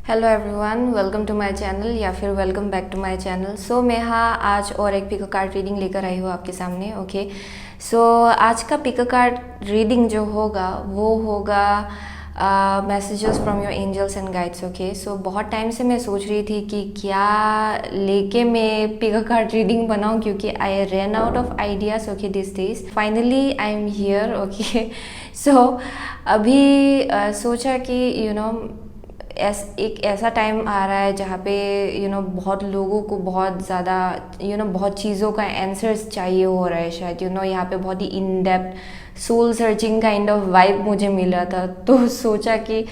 Hello everyone, welcome to my channel या फिर welcome back to my channel. So मैं आज और एक पिको कार्ड रीडिंग लेकर आई हूँ आपके सामने। ओके, सो आज का पिको कार्ड रीडिंग जो होगा वो होगा messages from your angels and guides. Okay, so बहुत टाइम से मैं सोच रही थी कि क्या लेके मैं पिको कार्ड रीडिंग बनाऊँ, क्योंकि I run out of ideas. Okay, this days finally I am here. Okay, so अभी सोचा कि एक ऐसा टाइम आ रहा है जहाँ पे बहुत लोगों को बहुत ज़्यादा बहुत चीज़ों का आंसर्स चाहिए हो रहा है। शायद यहाँ पे बहुत ही in depth soul searching kind of vibe मुझे मिल रहा था, तो सोचा कि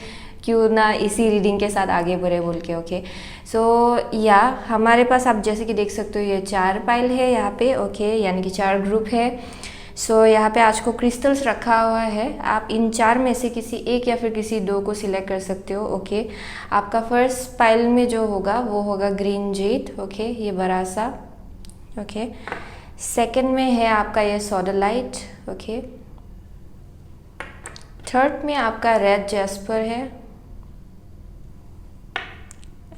क्यों ना इसी रीडिंग के साथ आगे बढ़े बोल के। ओके, सो या हमारे पास आप जैसे कि देख सकते हो ये 4 पाइल है यहाँ पे। ओके, यानी कि 4 ग्रुप है। सो यहाँ पे आज को क्रिस्टल्स रखा हुआ है। आप इन 4 में से किसी एक या फिर किसी 2 को सिलेक्ट कर सकते हो। ओके, आपका फर्स्ट पाइल में जो होगा वो होगा ग्रीन जेड। ओके, ये बड़ा सा। ओके, सेकंड में है आपका ये सोडलाइट। ओके, थर्ड में आपका रेड जैस्पर है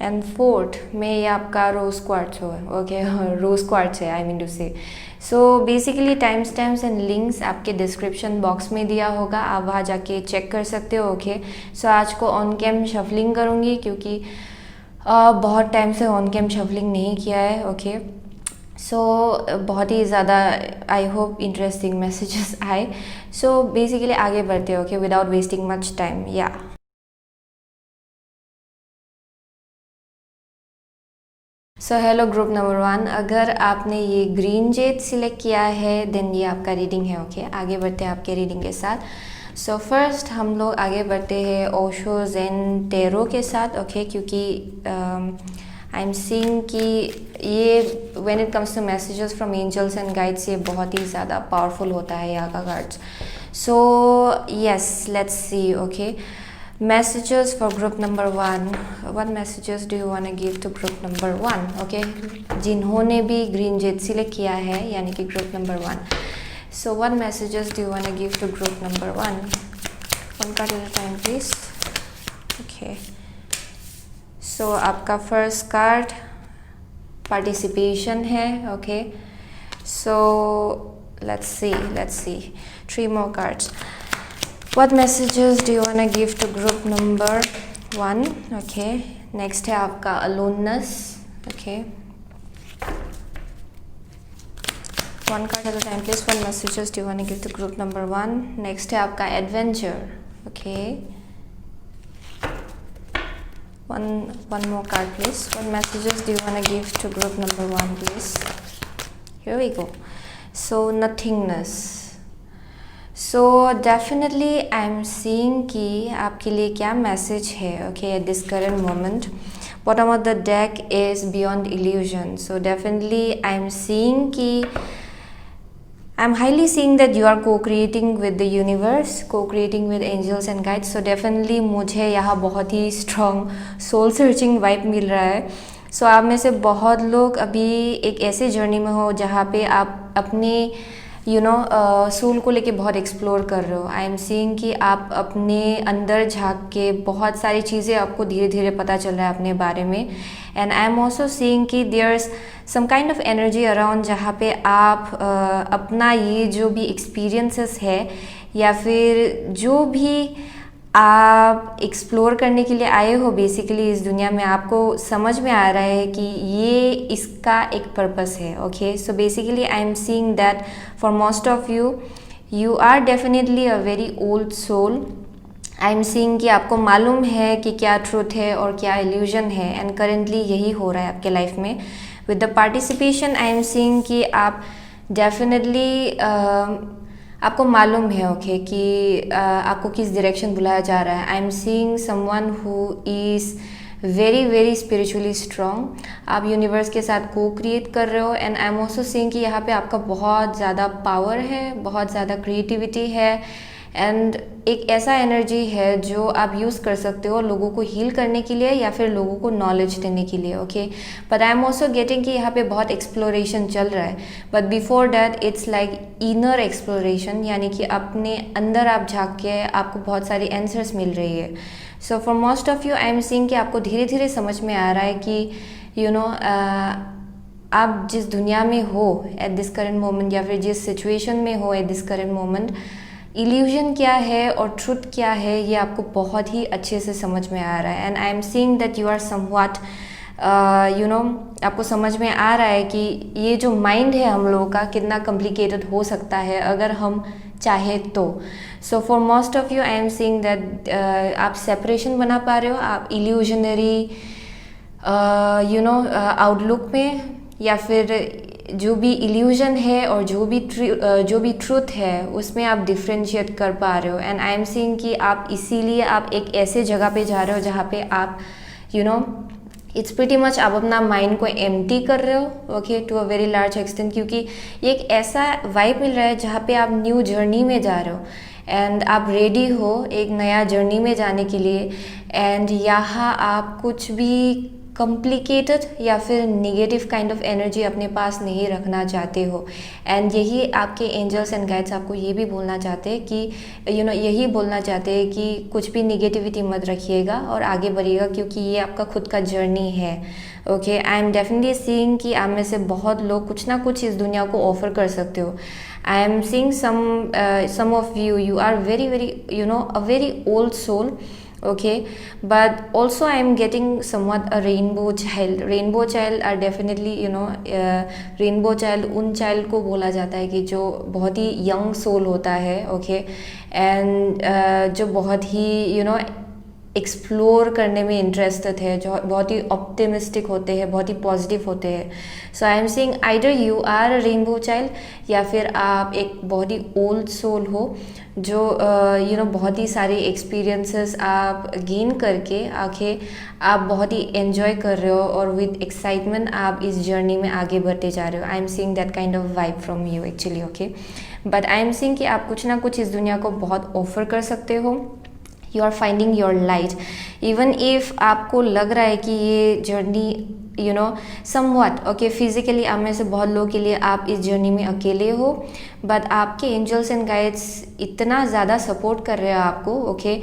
एंड फोर्थ में ये आपका रोज क्वार्ट्ज है। ओके, रोज क्वार्ट्ज है, आई मीन टू से। So basically time stamps and links आपके डिस्क्रिप्शन बॉक्स में दिया होगा, आप वहाँ जाके चेक कर सकते हो। ओके, सो आज को ऑन कैम शफलिंग करूँगी क्योंकि बहुत टाइम से ऑन कैम शफलिंग नहीं किया है। ओके, सो बहुत ही ज़्यादा आई होप इंटरेस्टिंग मैसेजेस आए। सो बेसिकली आगे बढ़ते हो। Okay, without wasting much time. या सो हेलो ग्रुप नंबर 1, अगर आपने ये ग्रीन जेड सिलेक्ट किया है देन ये आपका रीडिंग है। ओके, आगे बढ़ते हैं आपके रीडिंग के साथ। सो फर्स्ट हम लोग आगे बढ़ते हैं ओशो ज़ेन टेरो के साथ। ओके, क्योंकि आई एम सीइंग कि ये when it comes to messages from angels and guides ये बहुत ही ज़्यादा पावरफुल होता है यहाँ का cards. So yes, let's see. Okay, messages for group number 1. What messages do you want to give to group number 1? Okay, जिन्होंने भी green jet select किया है यानी कि group number 1. So what messages do you want to give to group number 1? One card at a time please. Okay, so आपका first card participation है। Okay, so let's see 3 more cards. What messages do you want to give to group number 1? Okay, next है आपका aloneness. Okay, one card at a time please. What messages do you want to give to group number 1? Next है आपका adventure. Okay, one more card please. What messages do you want to give to group number 1 please? Here we go. So nothingness. So definitely I am seeing कि आपके लिए क्या message है। Okay, at this current moment bottom of the deck is beyond illusion. So definitely I am seeing कि I am highly seeing that you are co creating with the universe, co creating with angels and guides. So definitely मुझे यहाँ बहुत ही strong soul searching vibe मिल रहा है। सो आप में से बहुत लोग अभी एक ऐसे जर्नी में हो जहाँ पे आप अपने सोल को लेके बहुत एक्सप्लोर कर रहे हो। आई एम सीइंग कि आप अपने अंदर झांक के बहुत सारी चीज़ें आपको धीरे धीरे पता चल रहा है अपने बारे में। And I am also seeing कि there is some kind of energy around जहाँ पे आप अपना ये जो भी एक्सपीरियंसेस है या फिर जो भी आप एक्सप्लोर करने के लिए आए हो बेसिकली इस दुनिया में, आपको समझ में आ रहा है कि ये इसका एक पर्पस है। Okay, so basically I am seeing that for most of you are definitely a very old soul. I am seeing कि आपको मालूम है कि क्या ट्रूथ है और क्या इल्यूजन है, एंड करेंटली यही हो रहा है आपके लाइफ में। With the participation I am seeing कि आप डेफिनेटली आपको मालूम है। ओके, कि आपको किस डायरेक्शन बुलाया जा रहा है। I am seeing someone who is very very spiritually strong. आप यूनिवर्स के साथ को क्रिएट कर रहे हो। And I am also seeing कि यहाँ पे आपका बहुत ज़्यादा पावर है, बहुत ज़्यादा क्रिएटिविटी है एंड एक ऐसा एनर्जी है जो आप यूज़ कर सकते हो लोगों को हील करने के लिए या फिर लोगों को नॉलेज देने के लिए, okay. But I am also getting कि यहाँ पे बहुत एक्सप्लोरेशन चल रहा है, but before that it's like inner exploration, यानी कि अपने अंदर आप झाँक के आपको बहुत सारी आंसर्स मिल रही है। So for most of you I am seeing कि आपको धीरे धीरे समझ में आ रहा है कि यू नो आप जिस दुनिया में हो एट दिस करेंट मोमेंट या फिर जिस सिचुएशन में हो eight this current moment, illusion क्या है और ट्रुथ क्या है ये आपको बहुत ही अच्छे से समझ में आ रहा है। And I am seeing that you are somewhat you know आपको समझ में आ रहा है कि ये जो माइंड है हम लोगों का कितना कॉम्प्लिकेटेड हो सकता है अगर हम चाहे तो। So for most of you I am seeing that आप सेपरेशन बना पा रहे हो, आप इल्यूजनरी यू नो आउटलुक में, या फिर जो भी इल्यूजन है और जो भी ट्रूथ है उसमें आप डिफ्रेंशिएट कर पा रहे हो। एंड आई एम सीइंग कि आप इसीलिए आप एक ऐसे जगह पे जा रहे हो जहाँ पे आप you know it's pretty much आप अपना माइंड को एम्प्टी कर रहे हो, okay, to a very large extent, क्योंकि ये एक ऐसा वाइब मिल रहा है जहाँ पे आप न्यू जर्नी में जा रहे हो एंड आप रेडी हो एक नया जर्नी में जाने के लिए। एंड यहाँ आप कुछ भी कॉम्प्लिकेटेड या फिर नेगेटिव काइंड ऑफ एनर्जी अपने पास नहीं रखना चाहते हो। एंड यही आपके एंजल्स एंड गाइड्स आपको ये भी बोलना चाहते हैं कि यू नो यही बोलना चाहते हैं कि कुछ भी नेगेटिविटी मत रखिएगा और आगे बढ़िएगा, क्योंकि ये आपका खुद का जर्नी है, okay. I am definitely seeing कि आप में से बहुत लोग कुछ ना कुछ इस दुनिया को ऑफर कर सकते हो। I am seeing some of you are very you know a very old soul, okay, but also I am getting somewhat a rainbow child. Rainbow child are definitely you know rainbow child उन child को बोला जाता है कि जो बहुत ही young soul होता है, okay, and जो बहुत ही you know एक्सप्लोर करने में इंटरेस्टेड है, जो बहुत ही ऑप्टिमिस्टिक होते हैं, बहुत ही पॉजिटिव होते हैं। So I am saying either you are a rainbow child या फिर आप एक बहुत ही ओल्ड सोल हो जो यू नो बहुत ही सारे एक्सपीरियंसेस आप गेन करके आके आप बहुत ही एंजॉय कर रहे हो और विद एक्साइटमेंट आप इस जर्नी में आगे बढ़ते जा रहे हो। I am seeing that kind of vibe from you actually, okay. But I am seeing कि आप कुछ ना कुछ इस दुनिया को बहुत ऑफर कर सकते हो। You are finding your light, even if आपको लग रहा है कि ये journey you know somewhat, okay, physically आप में से बहुत लोगों के लिए आप इस जर्नी में अकेले हो, बट आपके एंजल्स एंड गाइड्स इतना ज़्यादा सपोर्ट कर रहे हो आपको, ओके।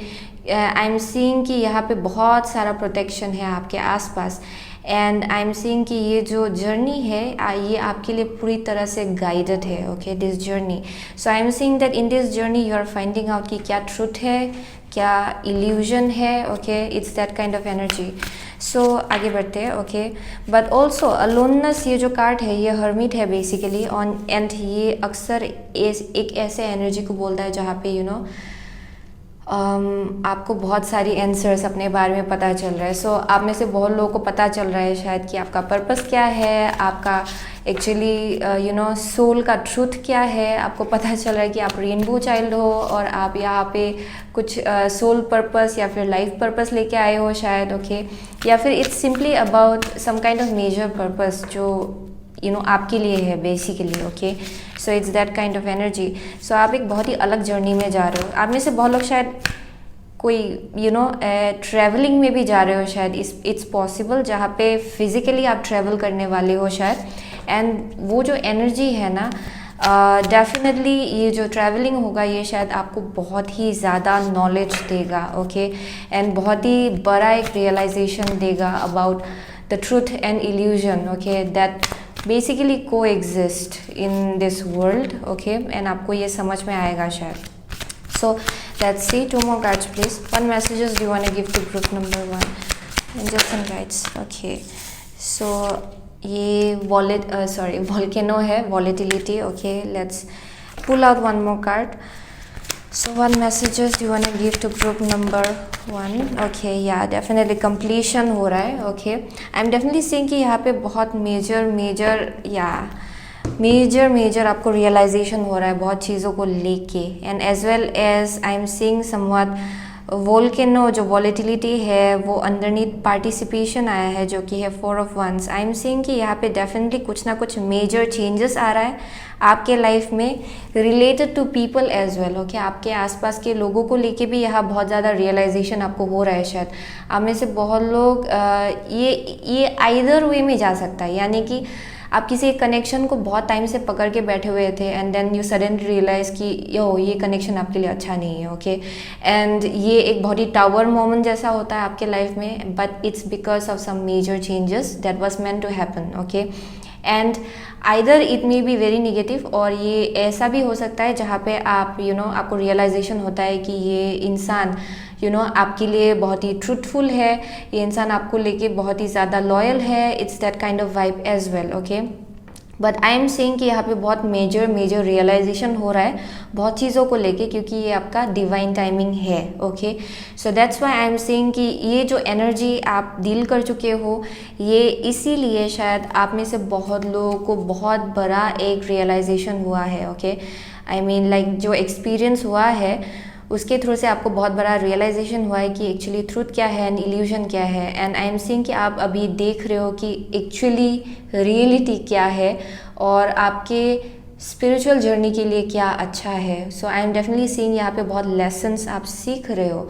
आई एम सीइंग कि यहाँ पे बहुत सारा प्रोटेक्शन है आपके आसपास। एंड आई एम सीइंग कि ये जो जर्नी है ये आपके लिए पूरी तरह से गाइडेड है, okay, this journey. So I am seeing that in this journey you are finding out कि क्या ट्रुथ है, क्या इल्यूजन है, okay, it's that kind of energy. So आगे बढ़ते हैं, ओके। बट ऑल्सो अलोननेस, ये जो कार्ड है ये हर्मिट है बेसिकली ऑन, एंड ये अक्सर एक ऐसे एनर्जी को बोलता है जहाँ पे यू नो आपको बहुत सारी आंसर्स अपने बारे में पता चल रहा है। सो आप में से बहुत लोगों को पता चल रहा है शायद कि आपका पर्पस क्या है, आपका एक्चुअली यू नो सोल का ट्रूथ क्या है। आपको पता चल रहा है कि आप रेनबो चाइल्ड हो और आप यहाँ पे कुछ सोल पर्पस या फिर लाइफ पर्पस लेके आए हो शायद, ओके, या फिर it's simply about some kind of major purpose जो यू नो आपके लिए है basically, okay. So it's that kind of energy. So आप एक बहुत ही अलग जर्नी में जा रहे हो। आप में से बहुत लोग शायद कोई यू नो ट्रैवलिंग में भी जा रहे हो शायद, इट्स पॉसिबल, जहाँ पे फिजिकली आप ट्रैवल करने वाले हो शायद। एंड वो जो एनर्जी है ना डेफिनेटली ये जो ट्रैवलिंग होगा ये शायद आपको बहुत ही ज़्यादा नॉलेज देगा, ओके, एंड बहुत ही बड़ा एक रियलाइजेशन देगा about the truth and illusion, okay, that basically coexist in this world, okay. And आपको ये समझ में आएगा शायद। So let's see 2 more cards please. One messages do you want to give to group number 1? Angels and guides, okay. So ये volcano है, volatility, okay. Let's pull out one more card. So what messages do you want to give to group number 1? Okay, yeah, definitely completion हो रहा है, okay. I'm definitely seeing कि यहाँ पे बहुत major आपको रियलाइजेशन हो रहा है बहुत चीज़ों को लेके, and as well as I am seeing somewhat volcano जो वॉलेटिलिटी है वो अंडरनीथ पार्टिसिपेशन आया है जो कि है 4 of wands. I am seeing कि यहाँ पे डेफिनेटली कुछ ना कुछ मेजर चेंजेस आ रहा है आपके लाइफ में related to people as well. Okay, आपके आसपास के लोगों को लेके भी यहाँ बहुत ज़्यादा रियलाइजेशन आपको हो रहा है। शायद आप में से बहुत लोग ये आइदर वे में जा सकता है, यानी कि आप किसी एक कनेक्शन को बहुत टाइम से पकड़ के बैठे हुए थे and then you suddenly realize कि ये कनेक्शन आपके लिए अच्छा नहीं है। ओके, एंड ये एक बहुत ही टावर मोमेंट जैसा होता है आपके लाइफ में, but it's because of some major changes that was meant to happen. Okay, and either it may be very negative, और ये ऐसा भी हो सकता है जहाँ पे आप आपको रियलाइजेशन होता है कि ये इंसान आपके लिए बहुत ही ट्रूथफुल है, ये इंसान आपको लेके बहुत ही ज़्यादा लॉयल है। It's that kind of vibe as well. Okay, but I am saying कि यहाँ पे बहुत मेजर रियलाइजेशन हो रहा है बहुत चीज़ों को लेके, क्योंकि ये आपका डिवाइन टाइमिंग है। Okay, so that's why I am saying कि ये जो एनर्जी आप डील कर चुके हो, ये इसीलिए शायद आप में से बहुत लोगों को बहुत बड़ा एक रियलाइजेशन हुआ है। ओके, आई मीन लाइक जो एक्सपीरियंस हुआ है उसके थ्रू से आपको बहुत बड़ा रियलाइजेशन हुआ है कि एक्चुअली ट्रूथ क्या है एंड इल्यूजन क्या है। एंड आई एम सीइंग कि आप अभी देख रहे हो कि एक्चुअली रियलिटी क्या है और आपके स्पिरिचुअल जर्नी के लिए क्या अच्छा है। सो आई एम डेफिनेटली सीइंग यहाँ पे बहुत लेसन्स आप सीख रहे हो,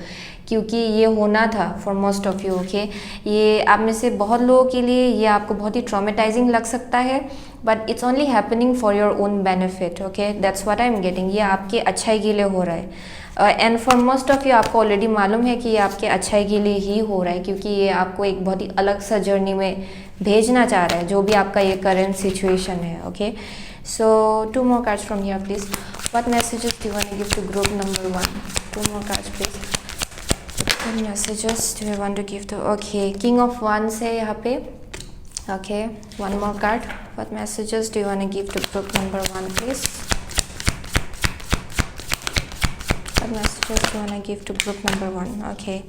क्योंकि ये होना था for most of you. Okay, ये आप में से बहुत लोगों के लिए ये आपको बहुत ही ट्रॉमेटाइजिंग लग सकता है, but it's only happening for your own benefit. Okay, that's what I am getting. ये आपके अच्छाई के लिए हो रहा है and for most of you आपको ऑलरेडी मालूम है कि ये आपके अच्छाई के लिए ही हो रहा है, क्योंकि ये आपको एक बहुत ही अलग सा जर्नी में भेजना चाह रहा है, जो भी आपका ये करंट सिचुएशन है। Okay, so 2 more cards from here please. What messages do you want to give to group number 1? 2 more cards please. What messages do you want to give to? Okay, King of Wands है यहाँ पे। Okay, 1 more card. What messages do you want to give to group number 1 please? What messages do you want to give to group number 1? Okay,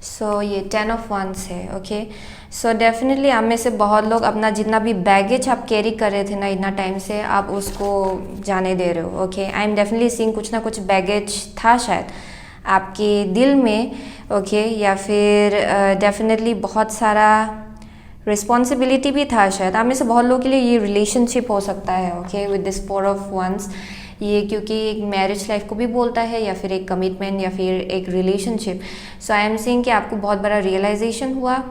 so ये 10 of Wands है। Okay, so definitely आप में से बहुत लोग अपना जितना भी बैगेज आप कैरी कर रहे थे ना इतना टाइम से, आप उसको जाने दे रहे हो। Okay, I am definitely seeing कुछ ना कुछ बैगेज था शायद आपके दिल में। ओके, या फिर डेफिनेटली बहुत सारा रिस्पॉन्सिबिलिटी भी था शायद। आप में से बहुत लोगों के लिए ये रिलेशनशिप हो सकता है। Okay, with this 4 of Wands, ये क्योंकि एक मैरिज लाइफ को भी बोलता है या फिर एक कमिटमेंट या फिर एक relationship. So I am saying कि आपको बहुत बड़ा रियलाइजेशन हुआ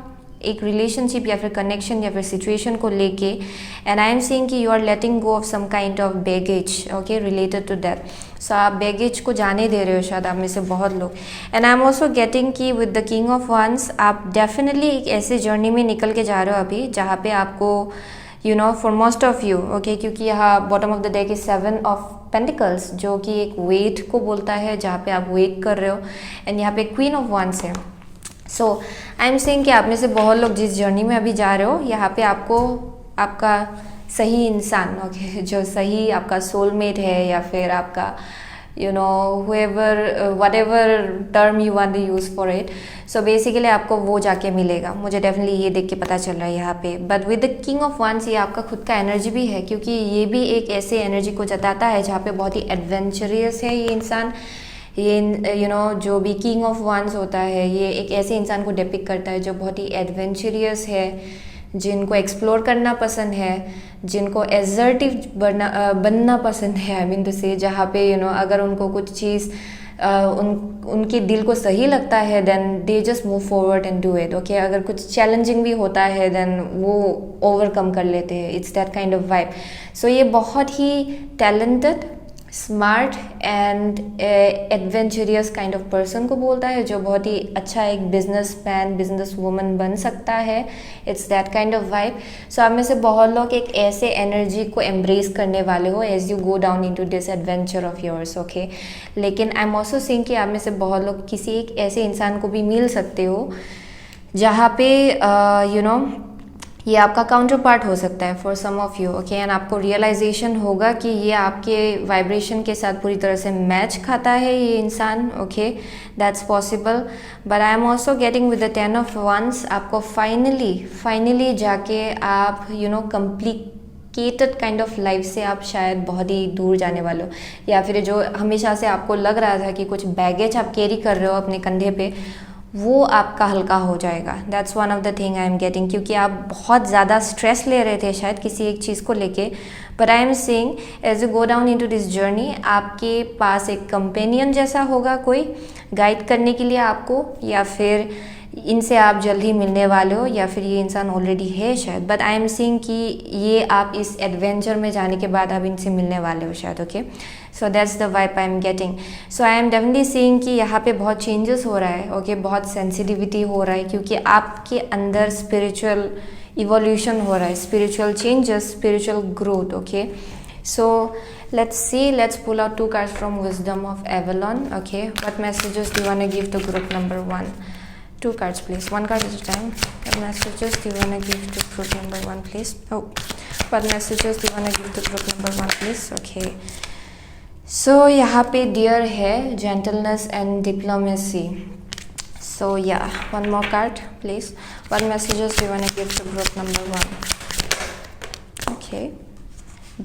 एक रिलेशनशिप या फिर कनेक्शन या फिर सिचुएशन को लेके, एंड आई एम सेइंग कि you are letting go of some kind of baggage. Okay, related to that. So आप बैगेज को जाने दे रहे हो शायद आप में से बहुत लोग। And I am also getting कि with the king of wands आप डेफिनेटली एक ऐसे जर्नी में निकल के जा रहे हो अभी जहाँ पे आपको for most of you, okay, क्योंकि यहाँ bottom of the deck is 7 of Pentacles जो कि एक वेट को बोलता है, जहाँ पे आप वेट कर रहे हो, एंड यहाँ पे क्वीन ऑफ वंस है। सो आई एम सेइंग कि आप में से बहुत लोग जिस जर्नी में अभी जा रहे हो यहाँ पे आपको आपका सही इंसान, ओके, जो सही आपका सोलमेट है या फिर आपका whoever whatever term you want to use for it, so basically आपको वो जाके मिलेगा। मुझे डेफिनेटली ये देख के पता चल रहा है यहाँ पे। But with the king of wands ये आपका खुद का एनर्जी भी है, क्योंकि ये भी एक ऐसे एनर्जी को जताता है जहाँ पे बहुत ही एडवेंचरियस है ये इंसान। ये जो भी किंग ऑफ वंस होता है ये एक ऐसे इंसान को डिपिक्ट करता है जो बहुत ही एडवेंचरियस है, जिनको एक्सप्लोर करना पसंद है, जिनको एसर्टिव बनना पसंद है। आई मीन टू से जहाँ पे अगर उनको कुछ चीज़ उनके दिल को सही लगता है then they just move forward and do it. Okay, अगर कुछ चैलेंजिंग भी होता है देन वो ओवरकम कर लेते हैं। It's that kind of vibe. So ये बहुत ही talented, smart and adventurous kind of person को बोलता है, जो बहुत ही अच्छा एक बिजनेसमैन, बिजनेस वुमन बन सकता है। It's that kind of vibe. So आप में से बहुत लोग एक ऐसे एनर्जी को एम्ब्रेस करने वाले हो as you go down into this adventure of yours. Okay, लेकिन आई एम ऑल्सो सीइंग कि आप में से बहुत लोग किसी एक ऐसे इंसान को भी मिल सकते हो जहाँ पे ये आपका काउंटर पार्ट हो सकता है for some of you. Okay, and आपको रियलाइजेशन होगा कि ये आपके वाइब्रेशन के साथ पूरी तरह से मैच खाता है ये इंसान। Okay, that's possible. But I am also getting with the 10 of Wands आपको फाइनली जाके आप complete complicated kind of life से आप शायद बहुत ही दूर जाने वाले हो, या फिर जो हमेशा से आपको लग रहा था कि कुछ बैगेज आप कैरी कर रहे हो अपने कंधे पे, वो आपका हल्का हो जाएगा। That's one of the thing I am getting, क्योंकि आप बहुत ज़्यादा स्ट्रेस ले रहे थे शायद किसी एक चीज़ को लेके। But I am saying as you go down into this journey, आपके पास एक कंपेनियन जैसा होगा कोई गाइड करने के लिए आपको, या फिर इनसे आप जल्द ही मिलने वाले हो, या फिर ये इंसान ऑलरेडी है शायद। बट आई एम सीइंग कि ये आप इस एडवेंचर में जाने के बाद आप इनसे मिलने वाले हो शायद। Okay, so that's the vibe I am getting. So I am definitely seeing कि यहाँ पे बहुत चेंजेस हो रहा है। ओके, बहुत सेंसिटिविटी हो रहा है, क्योंकि आपके अंदर स्पिरिचुअल इवोल्यूशन हो रहा है, spiritual changes, spiritual growth. Okay, so let's see, let's pull out 2 cards from Wisdom of Avalon. Okay, what messages do you want to give to group number 1? 2 cards please, 1 card at a time. What messages do you want to give to group number 1 please? Oh, what messages do you want to give to group number 1 please? Okay, so यहाँ पे dear है gentleness and diplomacy. So yeah, 1 more card please. What messages do you want to give to group number 1? Okay,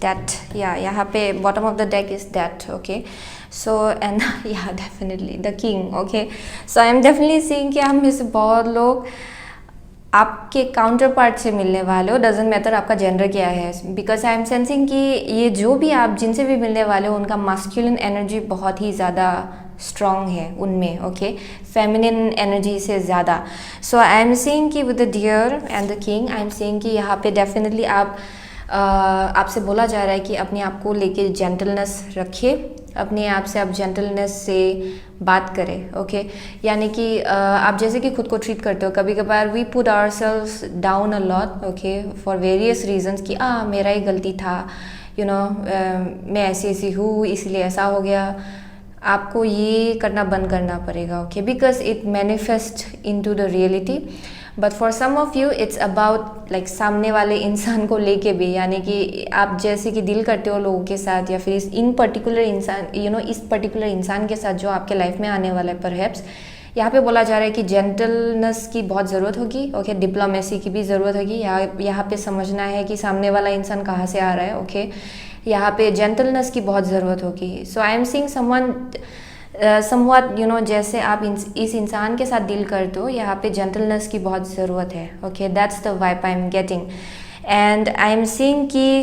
that, yeah, यहाँ पे bottom of the deck is that. Okay, so and yeah, definitely the king. Okay, so I am definitely seeing कि हम में से बहुत लोग आपके counter part से मिलने वाले हो, डजेंट मैटर आपका जेंडर क्या है, बिकॉज आई एम सेंसिंग कि ये जो भी आप जिनसे भी मिलने वाले हो उनका मास्कुलिन एनर्जी बहुत ही ज़्यादा स्ट्रॉन्ग है उनमें। ओके, फेमिनिन एनर्जी से ज़्यादा। सो आई एम सीइंग कि with the deer and the king, I am seeing कि यहाँ पे डेफिनेटली आपसे बोला जा रहा है कि अपने आप को लेके जेंटलनेस रखिए, अपने आप से आप जेंटलनेस से बात करें। ओके, यानी कि आप जैसे कि खुद को ट्रीट करते हो, कभी कभार we put ourselves down a lot. Okay, for various reasons कि मेरा ही गलती था, यू नो, मैं ऐसी हूँ इसलिए ऐसा हो गया। आपको ये करना बंद करना पड़ेगा। Okay, because it manifest into the reality. But for some of you it's about like सामने वाले इंसान को लेके भी, यानी कि आप जैसे कि डील करते हो लोगों के साथ, या फिर इस पर्टिकुलर इंसान, यू नो, इस पर्टिकुलर इंसान के साथ जो आपके लाइफ में आने वाला है परहैप्स, यहाँ पे बोला जा रहा है कि जेंटलनेस की बहुत ज़रूरत होगी। ओके, डिप्लोमेसी की भी ज़रूरत होगी। यहाँ पे समझना है कि सामने वाला इंसान कहाँ से आ रहा है। ओके, यहाँ पे जेंटलनेस की बहुत ज़रूरत होगी। So I am seeing someone somewhat, you know, जैसे आप इस इंसान के साथ डील करते हो, यहाँ पे जेंटलनेस की बहुत ज़रूरत है। Okay, that's the vibe I am getting. And I am seeing कि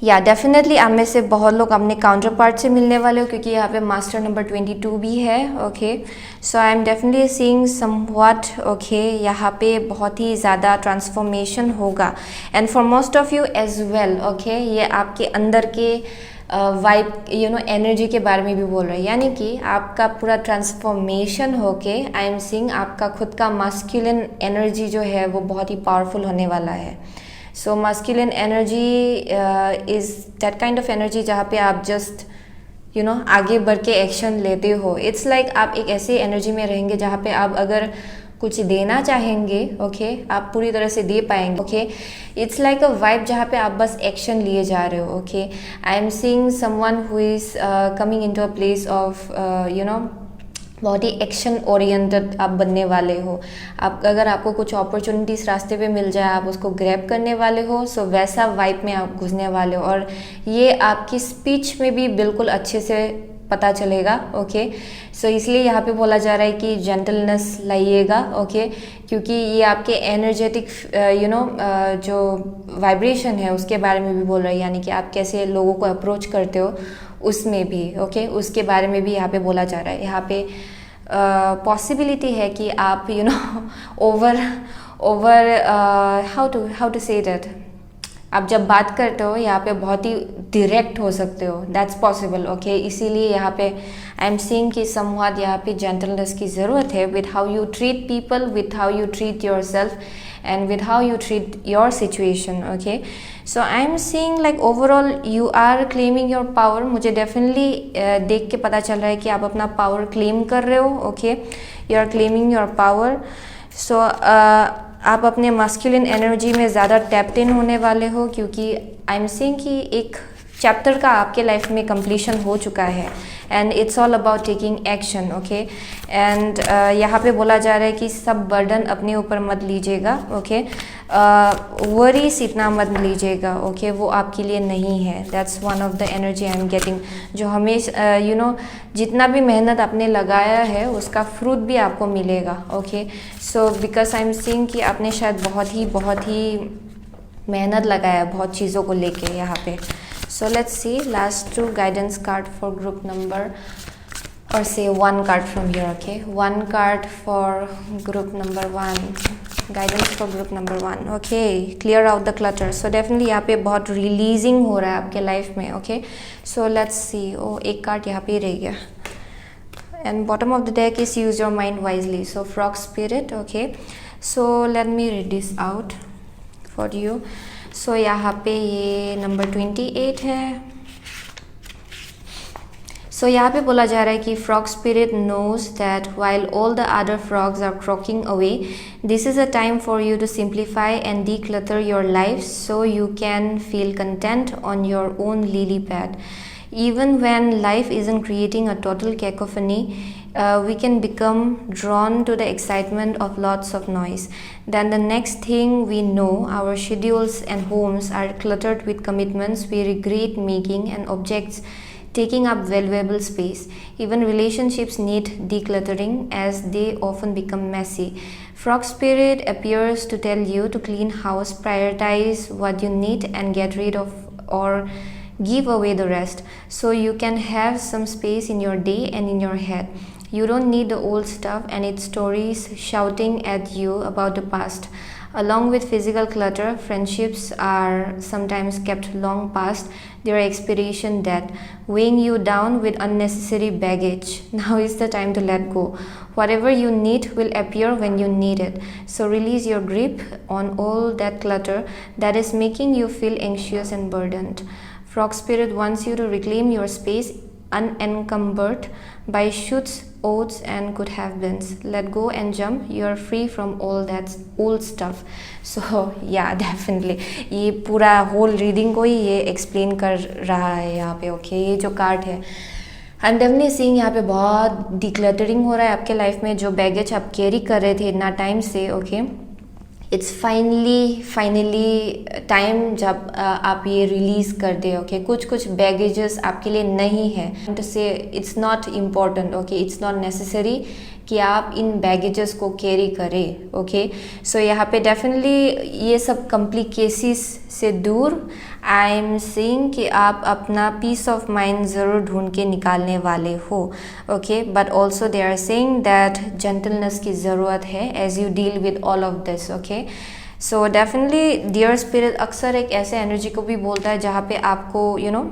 या डेफिनेटली आप में से बहुत लोग अपने काउंटर पार्ट से मिलने वाले हो, क्योंकि यहाँ पे मास्टर नंबर 22 भी है। Okay, so I am definitely seeing somewhat. Okay, यहाँ पे बहुत ही ज़्यादा ट्रांसफॉर्मेशन होगा, and for most of you as well. Okay, ये आपके अंदर के वाइब, यू नो, एनर्जी के बारे में भी बोल रहे हैं, यानी कि आपका पूरा ट्रांसफॉर्मेशन होके आई एम सीइंग आपका खुद का मास्कुलिन एनर्जी जो है वो बहुत ही पावरफुल होने वाला है। So masculine energy is that kind of energy जहाँ पे आप जस्ट, यू नो, आगे बढ़ के एक्शन लेते हो। इट्स लाइक आप एक ऐसी एनर्जी में रहेंगे जहाँ पे आप अगर कुछ देना चाहेंगे, ओके, आप पूरी तरह से दे पाएंगे। Okay, it's like a vibe जहाँ पे आप बस एक्शन लिए जा रहे हो। Okay, I am seeing someone who is coming into a place of, you know, बहुत ही एक्शन ओरिएंटेड आप बनने वाले हो। आप अगर आपको कुछ अपॉर्चुनिटीज़ रास्ते पे मिल जाए, आप उसको ग्रैब करने वाले हो। सो वैसा वाइब में आप घुसने वाले हो, और ये आपकी स्पीच में भी बिल्कुल अच्छे से पता चलेगा। ओके, सो इसलिए यहाँ पे बोला जा रहा है कि जेंटलनेस लाइएगा। ओके, क्योंकि ये आपके एनर्जेटिक, यू नो, जो वाइब्रेशन है उसके बारे में भी बोल रहा है, यानी कि आप कैसे लोगों को अप्रोच करते हो उसमें भी। ओके, उसके बारे में भी यहाँ पे बोला जा रहा है। यहाँ पे पॉसिबिलिटी है कि आप, you know, over how to say that, आप जब बात करते हो यहाँ पे बहुत ही डायरेक्ट हो सकते हो। That's possible. ओके, इसीलिए यहाँ पे आई एम सीइंग कि समवट यहाँ पे जेंटलनेस की ज़रूरत है, with how you treat people, with how you treat yourself, and with how you treat your situation. Okay, so I am seeing like overall you are claiming your power. मुझे definitely देख के पता चल रहा है कि आप अपना पावर क्लेम कर रहे हो। Okay, you are claiming your power. So आप अपने मास्कुलिन एनर्जी में ज़्यादा टैप्ड इन होने वाले हो, क्योंकि आई एम सीइंग कि एक चैप्टर का आपके लाइफ में कंप्लीशन हो चुका है, and it's all about taking action, okay. And यहाँ पे बोला जा रहा है कि सब बर्डन अपने ऊपर मत लीजिएगा, ओके। वरीज इतना मत लीजिएगा, ओके, वो आपके लिए नहीं है। That's one of the energy I am getting, जो हमेशा यू नो जितना भी मेहनत आपने लगाया है उसका फ्रूट भी आपको मिलेगा, okay. So because I am seeing कि आपने शायद बहुत ही मेहनत लगाया बहुत चीज़ों को लेके यहाँ पे। सो let's C last 2 guidance card for group number, or say 1 card from here, okay, 1 card for group number 1, guidance for group number 1, okay, clear out the clutter. So definitely यहाँ पे बहुत रिलीजिंग हो रहा है आपके लाइफ में, okay. So let's see, एक card यहाँ पे रह गया, and bottom of the deck is use your mind wisely. So frog spirit, okay. So let me read this out for you. So यहाँ पे ये नंबर 28 है। So यहाँ पे बोला जा रहा है कि frog spirit knows that while all the other frogs are croaking away, this is a time for you to simplify and declutter your life so you can feel content on your own lily pad. Even when life isn't creating a total cacophony, we can become drawn to the excitement of lots of noise. Then the next thing we know, our schedules and homes are cluttered with commitments we regret making and objects taking up valuable space. Even relationships need decluttering as they often become messy. Frog spirit appears to tell you to clean house, prioritize what you need and get rid of or give away the rest so you can have some space in your day and in your head. You don't need the old stuff and its stories shouting at you about the past. Along with physical clutter, friendships are sometimes kept long past their expiration date, weighing you down with unnecessary baggage. Now is the time to let go. Whatever you need will appear when you need it. So release your grip on all that clutter that is making you feel anxious and burdened. Frog spirit wants you to reclaim your space unencumbered by shoulds, oughts and could have beens. Let go and jump. You are free from all that old stuff. So yeah, definitely ये पूरा whole reading को ही ये explain कर रहा है यहाँ पे, okay. ये जो कार्ड है आई एम डेफिनेटली सीइंग यहाँ पे बहुत डिक्लटरिंग हो रहा है आपके लाइफ में। जो बैगेज आप कैरी कर रहे थे इतना टाइम से, ओके, इट्स फाइनली टाइम जब आप ये रिलीज़ कर दे, ओके। कुछ बैगेजेस आपके लिए नहीं है टू से it's not important, okay, it's not necessary कि आप इन बैगेजेस को कैरी करें, ओके। सो यहाँ पे डेफिनेटली ये सब कॉम्प्लिकेसीज से दूर आई एम सीइंग कि आप अपना पीस ऑफ माइंड ज़रूर ढूंढ के निकालने वाले हो, okay. But also they are saying that gentleness की ज़रूरत है as you deal with all of this, okay. So definitely deer spirit अक्सर एक ऐसे एनर्जी को भी बोलता है जहाँ पे आपको यू नो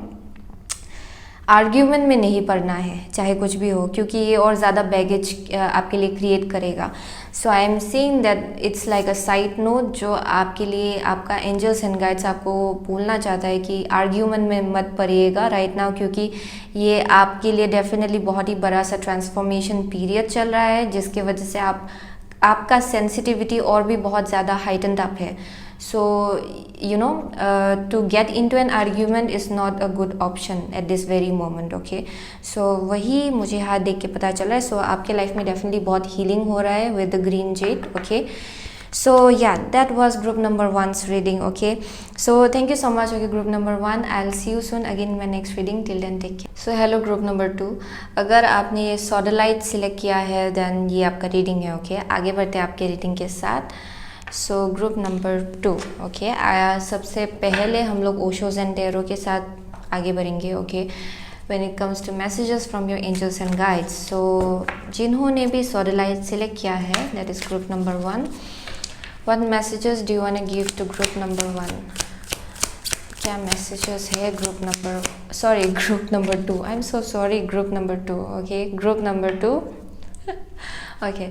आर्ग्यूमेंट में नहीं पड़ना है चाहे कुछ भी हो, क्योंकि ये और ज़्यादा बैगेज आपके लिए क्रिएट करेगा। So I am seeing that it's like a side note जो आपके लिए आपका एंजल्स एंड गाइड्स आपको बोलना चाहता है कि आर्ग्यूमेंट में मत पड़िएगा राइट नाउ, क्योंकि ये आपके लिए डेफिनेटली बहुत ही बड़ा सा ट्रांसफॉर्मेशन पीरियड चल रहा है जिसके वजह से आपका सेंसिटिविटी और भी बहुत ज़्यादा हाइटन्ड अप है। So you know to get into an argument is not a good option at this very moment, okay. So वही मुझे यहाँ देख के पता चला है। So आपके लाइफ में definitely बहुत healing हो रहा है with the green jade, okay. So yeah, that was group number 1's reading, okay. So thank you so much, okay, group number 1. I'll see you soon again in my next reading. Till then, take care. So hello group number 2. अगर आपने ये sodalite select किया है then ये आपका reading है, okay. आगे बढ़ते हैं आपके reading के साथ। So group number 2, okay. सबसे पहले हम लोग ओशोज एंड टेरो के साथ आगे बढ़ेंगे, okay, when it comes to messages from your angels and guides. So जिन्होंने भी सॉडलाइट सेलेक्ट किया है that is group number 1, what messages do you want to give to group number 1? क्या मैसेजेस है group number 2, I am so sorry, group number 2, okay, group number 2, okay.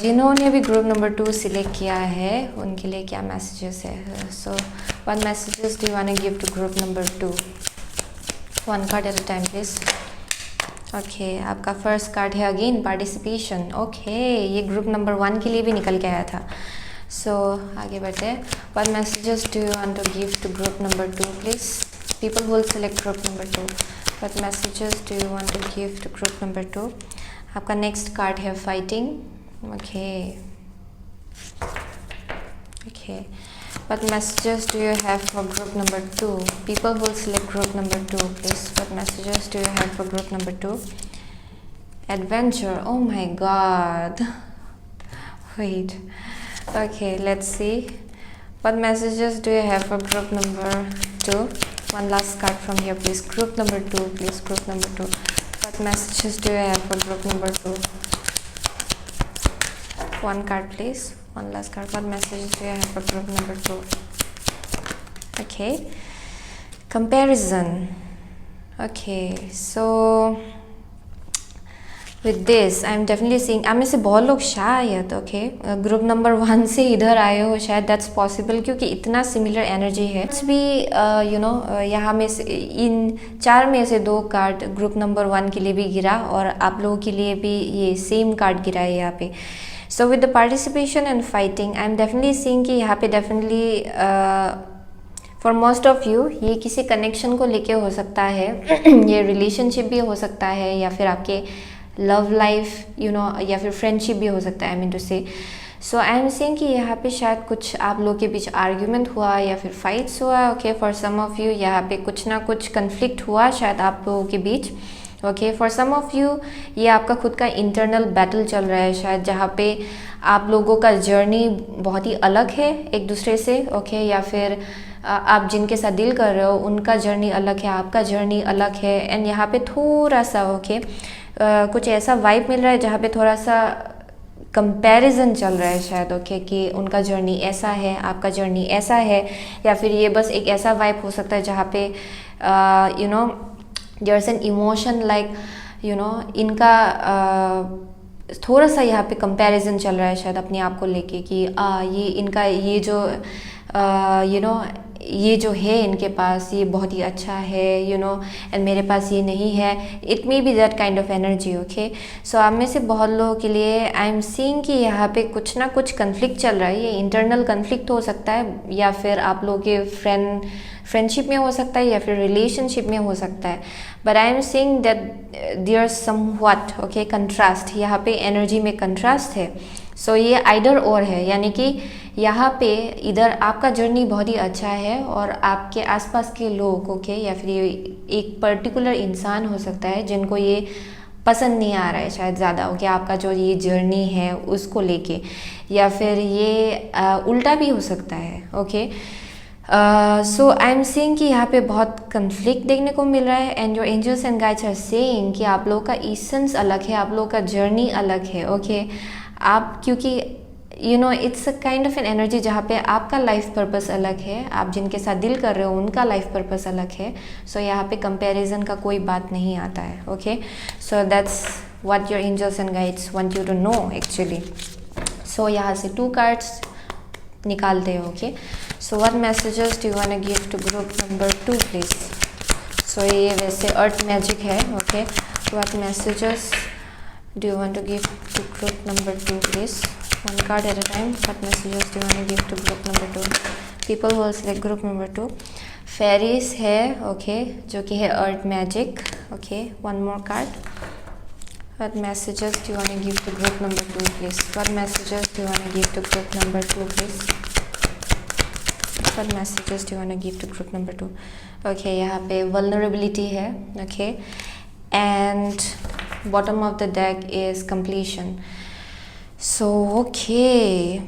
जिन्होंने भी group number 2 select किया है उनके लिए क्या मैसेजेस है? So what messages do you want to give to group number 2? 1 card at a time please, okay. आपका first card है अगेन पार्टिसिपेशन, ओके, ये ग्रुप नंबर 1 के लिए भी निकल के आया था। सो आगे बढ़ते हैं। What messages do you want to give to group number 2 please? People will select group number 2, What messages do you want to give to group number 2? आपका next card है fighting. Okay. What messages do you have for group number 2? People who select group number 2, please. What messages do you have for group number 2? Adventure. Oh my god. Wait. Okay, let's see. What messages do you have for group number 2? One last card from here, please. Group number 2, please. Group number 2. What messages do you have for group number 2? One card, please. One last card. What messages do you have for group number 2? Okay. Comparison. Okay, so with this I'm definitely seeing, आप में से बहुत लोग शायद group number 1 से इधर आए हो, शायद दैट्स पॉसिबल क्योंकि इतना सिमिलर एनर्जी है. इट्स भी यहाँ में से इन 4 में से 2 कार्ड ग्रुप नंबर 1 के लिए भी गिरा और आप लोगों के लिए भी ये सेम कार्ड गिरा है यहाँ पे. So with the participation and fighting I am definitely seeing कि यहाँ पे definitely for most of you ये किसी कनेक्शन को लेके हो सकता है. ये रिलेशनशिप भी हो सकता है या फिर आपके लव लाइफ या फिर फ्रेंडशिप भी हो सकता है. आई मीन टू से सो आई एम सेइंग कि यहाँ पे शायद कुछ आप लोगों के बीच आर्ग्यूमेंट हुआ या फिर फाइट्स हुआ. Okay, for some of you यहाँ पे कुछ ना कुछ कन्फ्लिक्ट हुआ शायद आप लोगों के बीच. Okay, for some of you ये आपका खुद का इंटरनल बैटल चल रहा है शायद, जहाँ पे आप लोगों का जर्नी बहुत ही अलग है एक दूसरे से. ओके, या फिर आप जिनके साथ डील कर रहे हो उनका जर्नी अलग है, आपका जर्नी अलग है. एंड यहाँ पे थोड़ा सा कुछ ऐसा वाइब मिल रहा है जहाँ पे थोड़ा सा कंपैरिजन चल रहा है शायद. ओके, कि उनका जर्नी ऐसा है, आपका जर्नी ऐसा है, या फिर ये बस एक ऐसा वाइब हो सकता है जहाँ पे there is an emotion like इनका थोड़ा सा यहाँ पे कंपैरिजन चल रहा है शायद अपने आप को लेके कि ये इनका ये जो ये जो है इनके पास ये बहुत ही अच्छा है एंड मेरे पास ये नहीं है. It may be that kind of energy. Okay, so आप में से बहुत लोगों के लिए आई एम सीइंग कि यहाँ पे कुछ ना कुछ कन्फ्लिक्ट चल रहा है. ये इंटरनल कन्फ्लिक्ट हो सकता है या फिर आप लोगों के फ्रेंडशिप में हो सकता है या फिर रिलेशनशिप में हो सकता है. But I am seeing that there somewhat contrast. यहाँ पे एनर्जी में कंट्रास्ट है. सो ये आइदर और है, यानी कि यहाँ पे इधर आपका जर्नी बहुत ही अच्छा है और आपके आसपास के लोग या फिर ये एक पर्टिकुलर इंसान हो सकता है जिनको ये पसंद नहीं आ रहा है शायद ज़्यादा. आपका जो ये जर्नी है उसको लेके, या फिर ये उल्टा भी हो सकता है. Okay, so I am seeing कि यहाँ पे बहुत कन्फ्लिक्ट देखने को मिल रहा है. And your angels and guides are saying कि आप लोगों का इसेंस अलग है, आप लोगों का जर्नी अलग है. ओके, आप क्योंकि it's a kind of an energy जहाँ पे आपका लाइफ पर्पस अलग है, आप जिनके साथ डील कर रहे हो उनका लाइफ पर्पस अलग है. सो यहाँ पे कंपैरिजन का कोई बात नहीं आता है. Okay, so that's what your angels and guides want you to know actually. So यहाँ से 2 कार्ड्स निकालते हो. Okay, so what messages do you want to give to group number 2 please. So ये वैसे अर्थ मैजिक है. Okay, what messages do you want to give to group number 2 please? One card at a time. What messages do you want to give to group number 2? People who will select group number 2. Fairies है. Okay, जो कि है earth magic. Okay, one more card. What messages do you want to give to group number 2 please? What messages do you want to give to group number 2 please? What messages do you want to give to group number 2? Okay, यहाँ पे vulnerability है. Okay, and bottom of the deck is completion. So okay,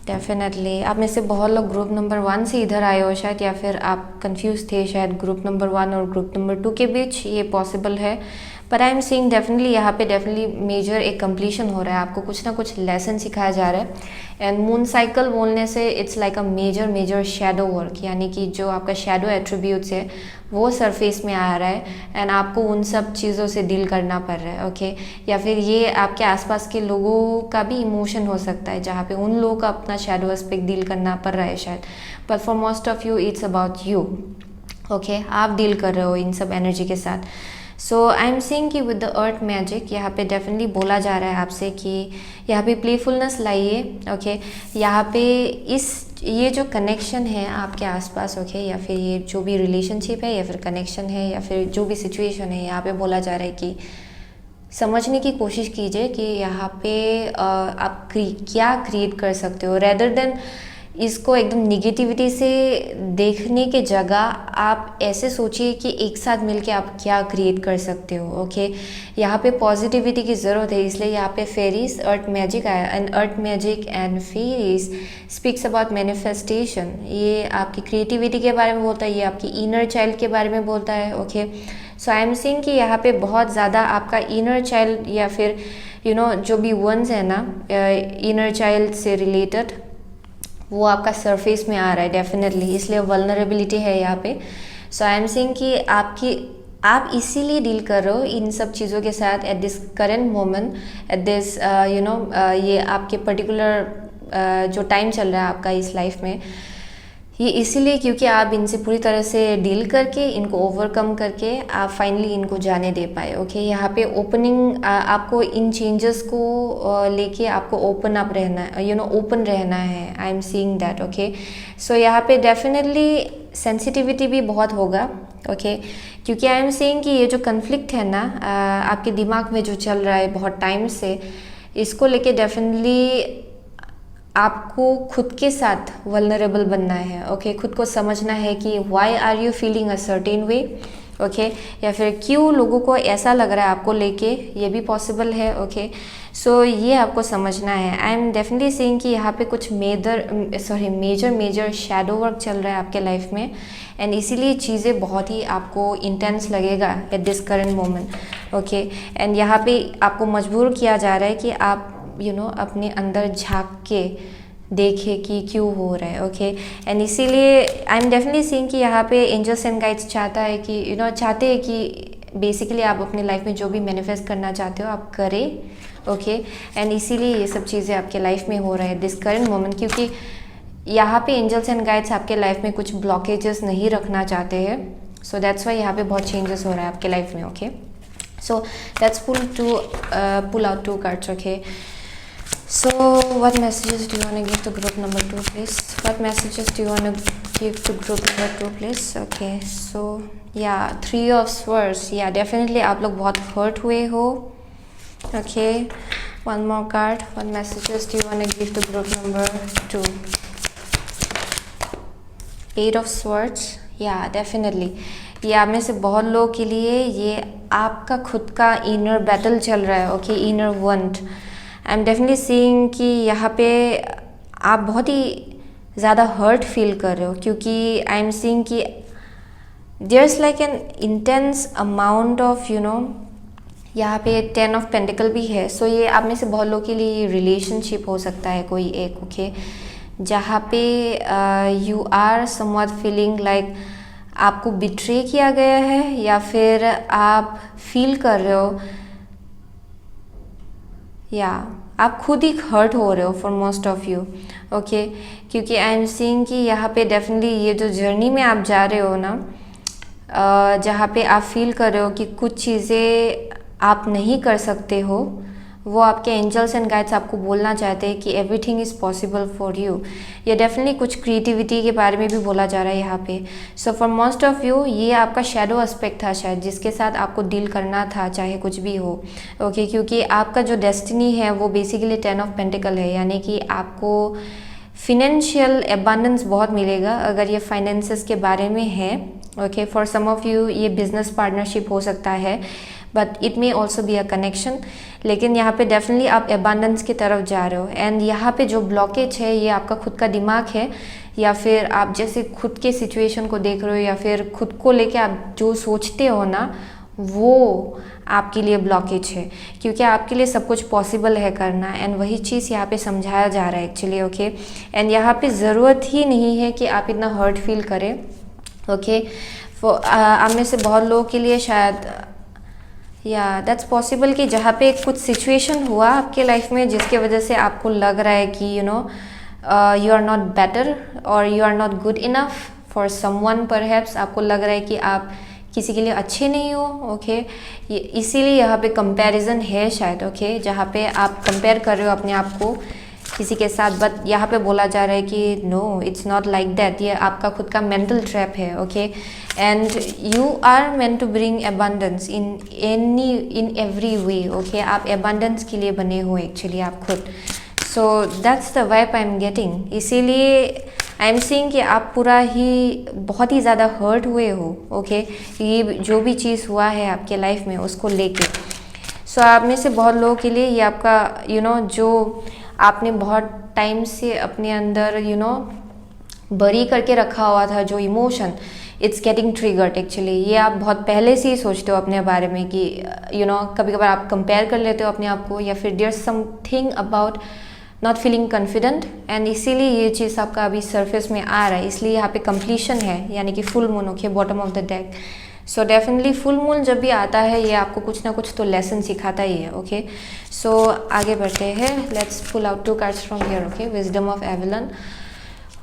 definitely आप में से बहुत लोग group number 1 से इधर आए हो शायद, या फिर आप कंफ्यूज थे शायद ग्रुप नंबर 1 और ग्रुप नंबर 2 के बीच. ये पॉसिबल है. But I am seeing definitely यहाँ पे डेफिनेटली मेजर एक कंप्लीशन हो रहा है. आपको कुछ ना कुछ लेसन सिखाया जा रहा है. एंड मून साइकिल बोलने से it's like a major shadow work, यानी कि जो आपका शैडो एट्रीब्यूट्स है वो सरफेस में आ रहा है एंड आपको उन सब चीज़ों से डील करना पड़ रहा है. ओके, या फिर ये आपके आसपास के लोगों का भी इमोशन हो सकता है जहाँ पे उन लोगों का अपना शैडो एस्पेक्ट डील करना पड़ रहा है शायद. But for most of you it's about you. Okay, आप डील कर रहे हो इन सब एनर्जी के साथ. सो आई एम सीइंग कि विद द अर्थ मैजिक यहाँ पे डेफिनेटली बोला जा रहा है आपसे कि यहाँ पे प्लेफुलनेस लाइए, ओके। यहाँ पे ये जो कनेक्शन है आपके आसपास, ओके, या फिर ये जो भी रिलेशनशिप है या फिर कनेक्शन है या फिर जो भी सिचुएशन है, यहाँ पे बोला जा रहा है कि समझने की कोशिश कीजिए कि यहाँ पे आप क्या क्रिएट कर सकते हो, रेदर देन इसको एकदम निगेटिविटी से देखने के जगह आप ऐसे सोचिए कि एक साथ मिलके आप क्या क्रिएट कर सकते हो, ओके। यहाँ पे पॉजिटिविटी की ज़रूरत है, इसलिए यहाँ पे फेरीज अर्थ मैजिक आया। And earth magic and fairies speaks about manifestation. ये आपकी क्रिएटिविटी के बारे में बोलता है, ये आपकी इनर चाइल्ड के बारे में बोलता है, okay. So I am seeing कि यहाँ पे बहुत ज़्यादा आपका इनर चाइल्ड या फिर जो भी वंस है ना इनर चाइल्ड से रिलेटेड, वो आपका सरफेस में आ रहा है डेफिनेटली, इसलिए वल्नरेबिलिटी है यहाँ पे। सो आई एम सीइंग कि आप इसीलिए डील कर रहे हो इन सब चीज़ों के साथ eight this current moment, at this ये आपके पर्टिकुलर जो टाइम चल रहा है आपका इस लाइफ में, ये इसीलिए क्योंकि आप इनसे पूरी तरह से डील करके इनको ओवरकम करके आप फाइनली इनको जाने दे पाए, ओके। यहाँ पे ओपनिंग आपको इन चेंजेस को लेके आपको ओपन अप रहना है, ओपन रहना है। I am seeing that, okay. So यहाँ पे डेफिनेटली सेंसिटिविटी भी बहुत होगा, ओके, क्योंकि आई एम सीइंग कि ये जो कन्फ्लिक्ट है ना आपके दिमाग में जो चल रहा है बहुत टाइम से, इसको लेके डेफिनेटली आपको खुद के साथ वल्नरेबल बनना है, ओके। खुद को समझना है कि why are you feeling a certain way, okay, या फिर क्यों लोगों को ऐसा लग रहा है आपको लेके, ये भी पॉसिबल है, ओके। सो ये आपको समझना है। आई एम डेफिनेटली सीइंग कि यहाँ पे कुछ मेजर शैडो वर्क चल रहा है आपके लाइफ में, एंड इसीलिए चीज़ें बहुत ही आपको इंटेंस लगेगा eight this current moment, okay. And यहाँ पे आपको मजबूर किया जा रहा है कि आप अपने अंदर झांक के देखे कि क्यों हो रहा है, ओके। एंड इसीलिए आई एम डेफिनेटली सीइंग कि यहाँ पे एंजल्स एंड गाइड्स चाहते हैं कि बेसिकली आप अपनी लाइफ में जो भी मैनिफेस्ट करना चाहते हो आप करें, ओके। एंड इसीलिए ये सब चीज़ें आपके लाइफ में हो रहा है दिस करंट मोमेंट, क्योंकि यहाँ पे एंजल्स एंड गाइड्स आपके लाइफ में कुछ ब्लॉकेजेस नहीं रखना चाहते हैं। सो दैट्स वाई यहाँ पे बहुत चेंजेस हो रहा है आपके लाइफ में, okay. So let's pull out 2 cards, okay. So what messages do you want to give to group number 2, please? What messages do you want to give to group number 2, please? Okay, so yeah, 3 of Swords. Yeah, definitely आप लोग बहुत hurt हुए हो, okay. One more card. What messages do you want to give to group number 2? 8 of Swords. Yeah, definitely. ये आप में से बहुत लोगों के लिए ये आपका खुद का इनर बैटल चल रहा है, okay, inner want. I am definitely seeing कि यहाँ पे आप बहुत ही ज़्यादा हर्ट फील कर रहे हो, क्योंकि आई एम सीइंग कि there is like an intense amount of यहाँ पे 10 of Pentacle भी है। सो ये आप में से बहुत लोगों के लिए रिलेशनशिप हो सकता है कोई एक, ओके, जहाँ पे you are somewhat feeling like आपको बिट्रे किया गया है, या फिर आप फील कर रहे हो या आप खुद ही हर्ट हो रहे हो for most of you, okay. क्योंकि आई एम सीइंग कि यहाँ पे डेफिनेटली ये जो जर्नी में आप जा रहे हो ना, जहाँ पे आप फील कर रहे हो कि कुछ चीज़ें आप नहीं कर सकते हो, वो आपके एंजल्स एंड गाइड्स आपको बोलना चाहते हैं कि everything is possible for you. ये डेफिनेटली कुछ क्रिएटिविटी के बारे में भी बोला जा रहा है यहाँ पे। So for most of you ये आपका शैडो एस्पेक्ट था शायद, जिसके साथ आपको डील करना था, चाहे कुछ भी हो, ओके। क्योंकि आपका जो डेस्टिनी है वो बेसिकली 10 of Pentacle है, यानी कि आपको फिनेंशियल एबंडेंस बहुत मिलेगा अगर ये फाइनेंसेस के बारे में है, okay. For some of you ये बिजनेस पार्टनरशिप हो सकता है, but it may also be a connection. लेकिन यहाँ पे डेफिनेटली आप एबंडेंस की तरफ जा रहे हो, एंड यहाँ पे जो ब्लॉकेज है ये आपका खुद का दिमाग है, या फिर आप जैसे खुद के सिचुएशन को देख रहे हो, या फिर खुद को लेके आप जो सोचते हो ना, वो आपके लिए ब्लॉकेज है, क्योंकि आपके लिए सब कुछ पॉसिबल है करना, एंड वही चीज़ यहाँ पे समझाया जा रहा है एक्चुअली, ओके। एंड यहाँ पे ज़रूरत ही नहीं है कि आप इतना हर्ट फील करें, ओके। आप में से बहुत लोगों के लिए शायद या दैट्स पॉसिबल कि जहाँ पे कुछ सिचुएशन हुआ आपके लाइफ में जिसके वजह से आपको लग रहा है कि यू आर नॉट बेटर और you are not good enough for someone, perhaps आपको लग रहा है कि आप किसी के लिए अच्छे नहीं हो, ओके। ये इसीलिए यहाँ पे कंपैरिजन है शायद, ओके, जहाँ पे आप कंपेयर कर रहे हो अपने आप को किसी के साथ, बट यहाँ पे बोला जा रहा है कि no, it's not like that. ये आपका खुद का मेंटल ट्रैप है, okay. And you are meant to bring abundance in every way, okay. आप अबंडेंस के लिए बने हो एक्चुअली आप खुद। So that's the vibe I am getting. इसीलिए आई एम सीइंग कि आप पूरा ही बहुत ही ज़्यादा हर्ट हुए हो, ओके, ये जो भी चीज़ हुआ है आपके लाइफ में उसको लेके। सो आप में से बहुत लोगों के लिए ये आपका जो आपने बहुत टाइम से अपने अंदर बरी करके रखा हुआ था जो emotion, it's getting triggered actually. ये आप बहुत पहले से ही सोचते हो अपने बारे में कि कभी कभार आप कंपेयर कर लेते हो अपने आप को, या फिर there something about not feeling confident, and इसीलिए ये चीज़ आपका अभी सरफेस में आ रहा है। इसलिए यहाँ पे कंप्लीशन है, यानी कि full moon, okay, bottom of the deck. So definitely full moon जब भी आता है ये आपको कुछ ना कुछ तो लेसन सिखाता ही है, ओके। सो आगे बढ़ते हैं, let's pull out 2 cards from here, okay. Wisdom of Avalon,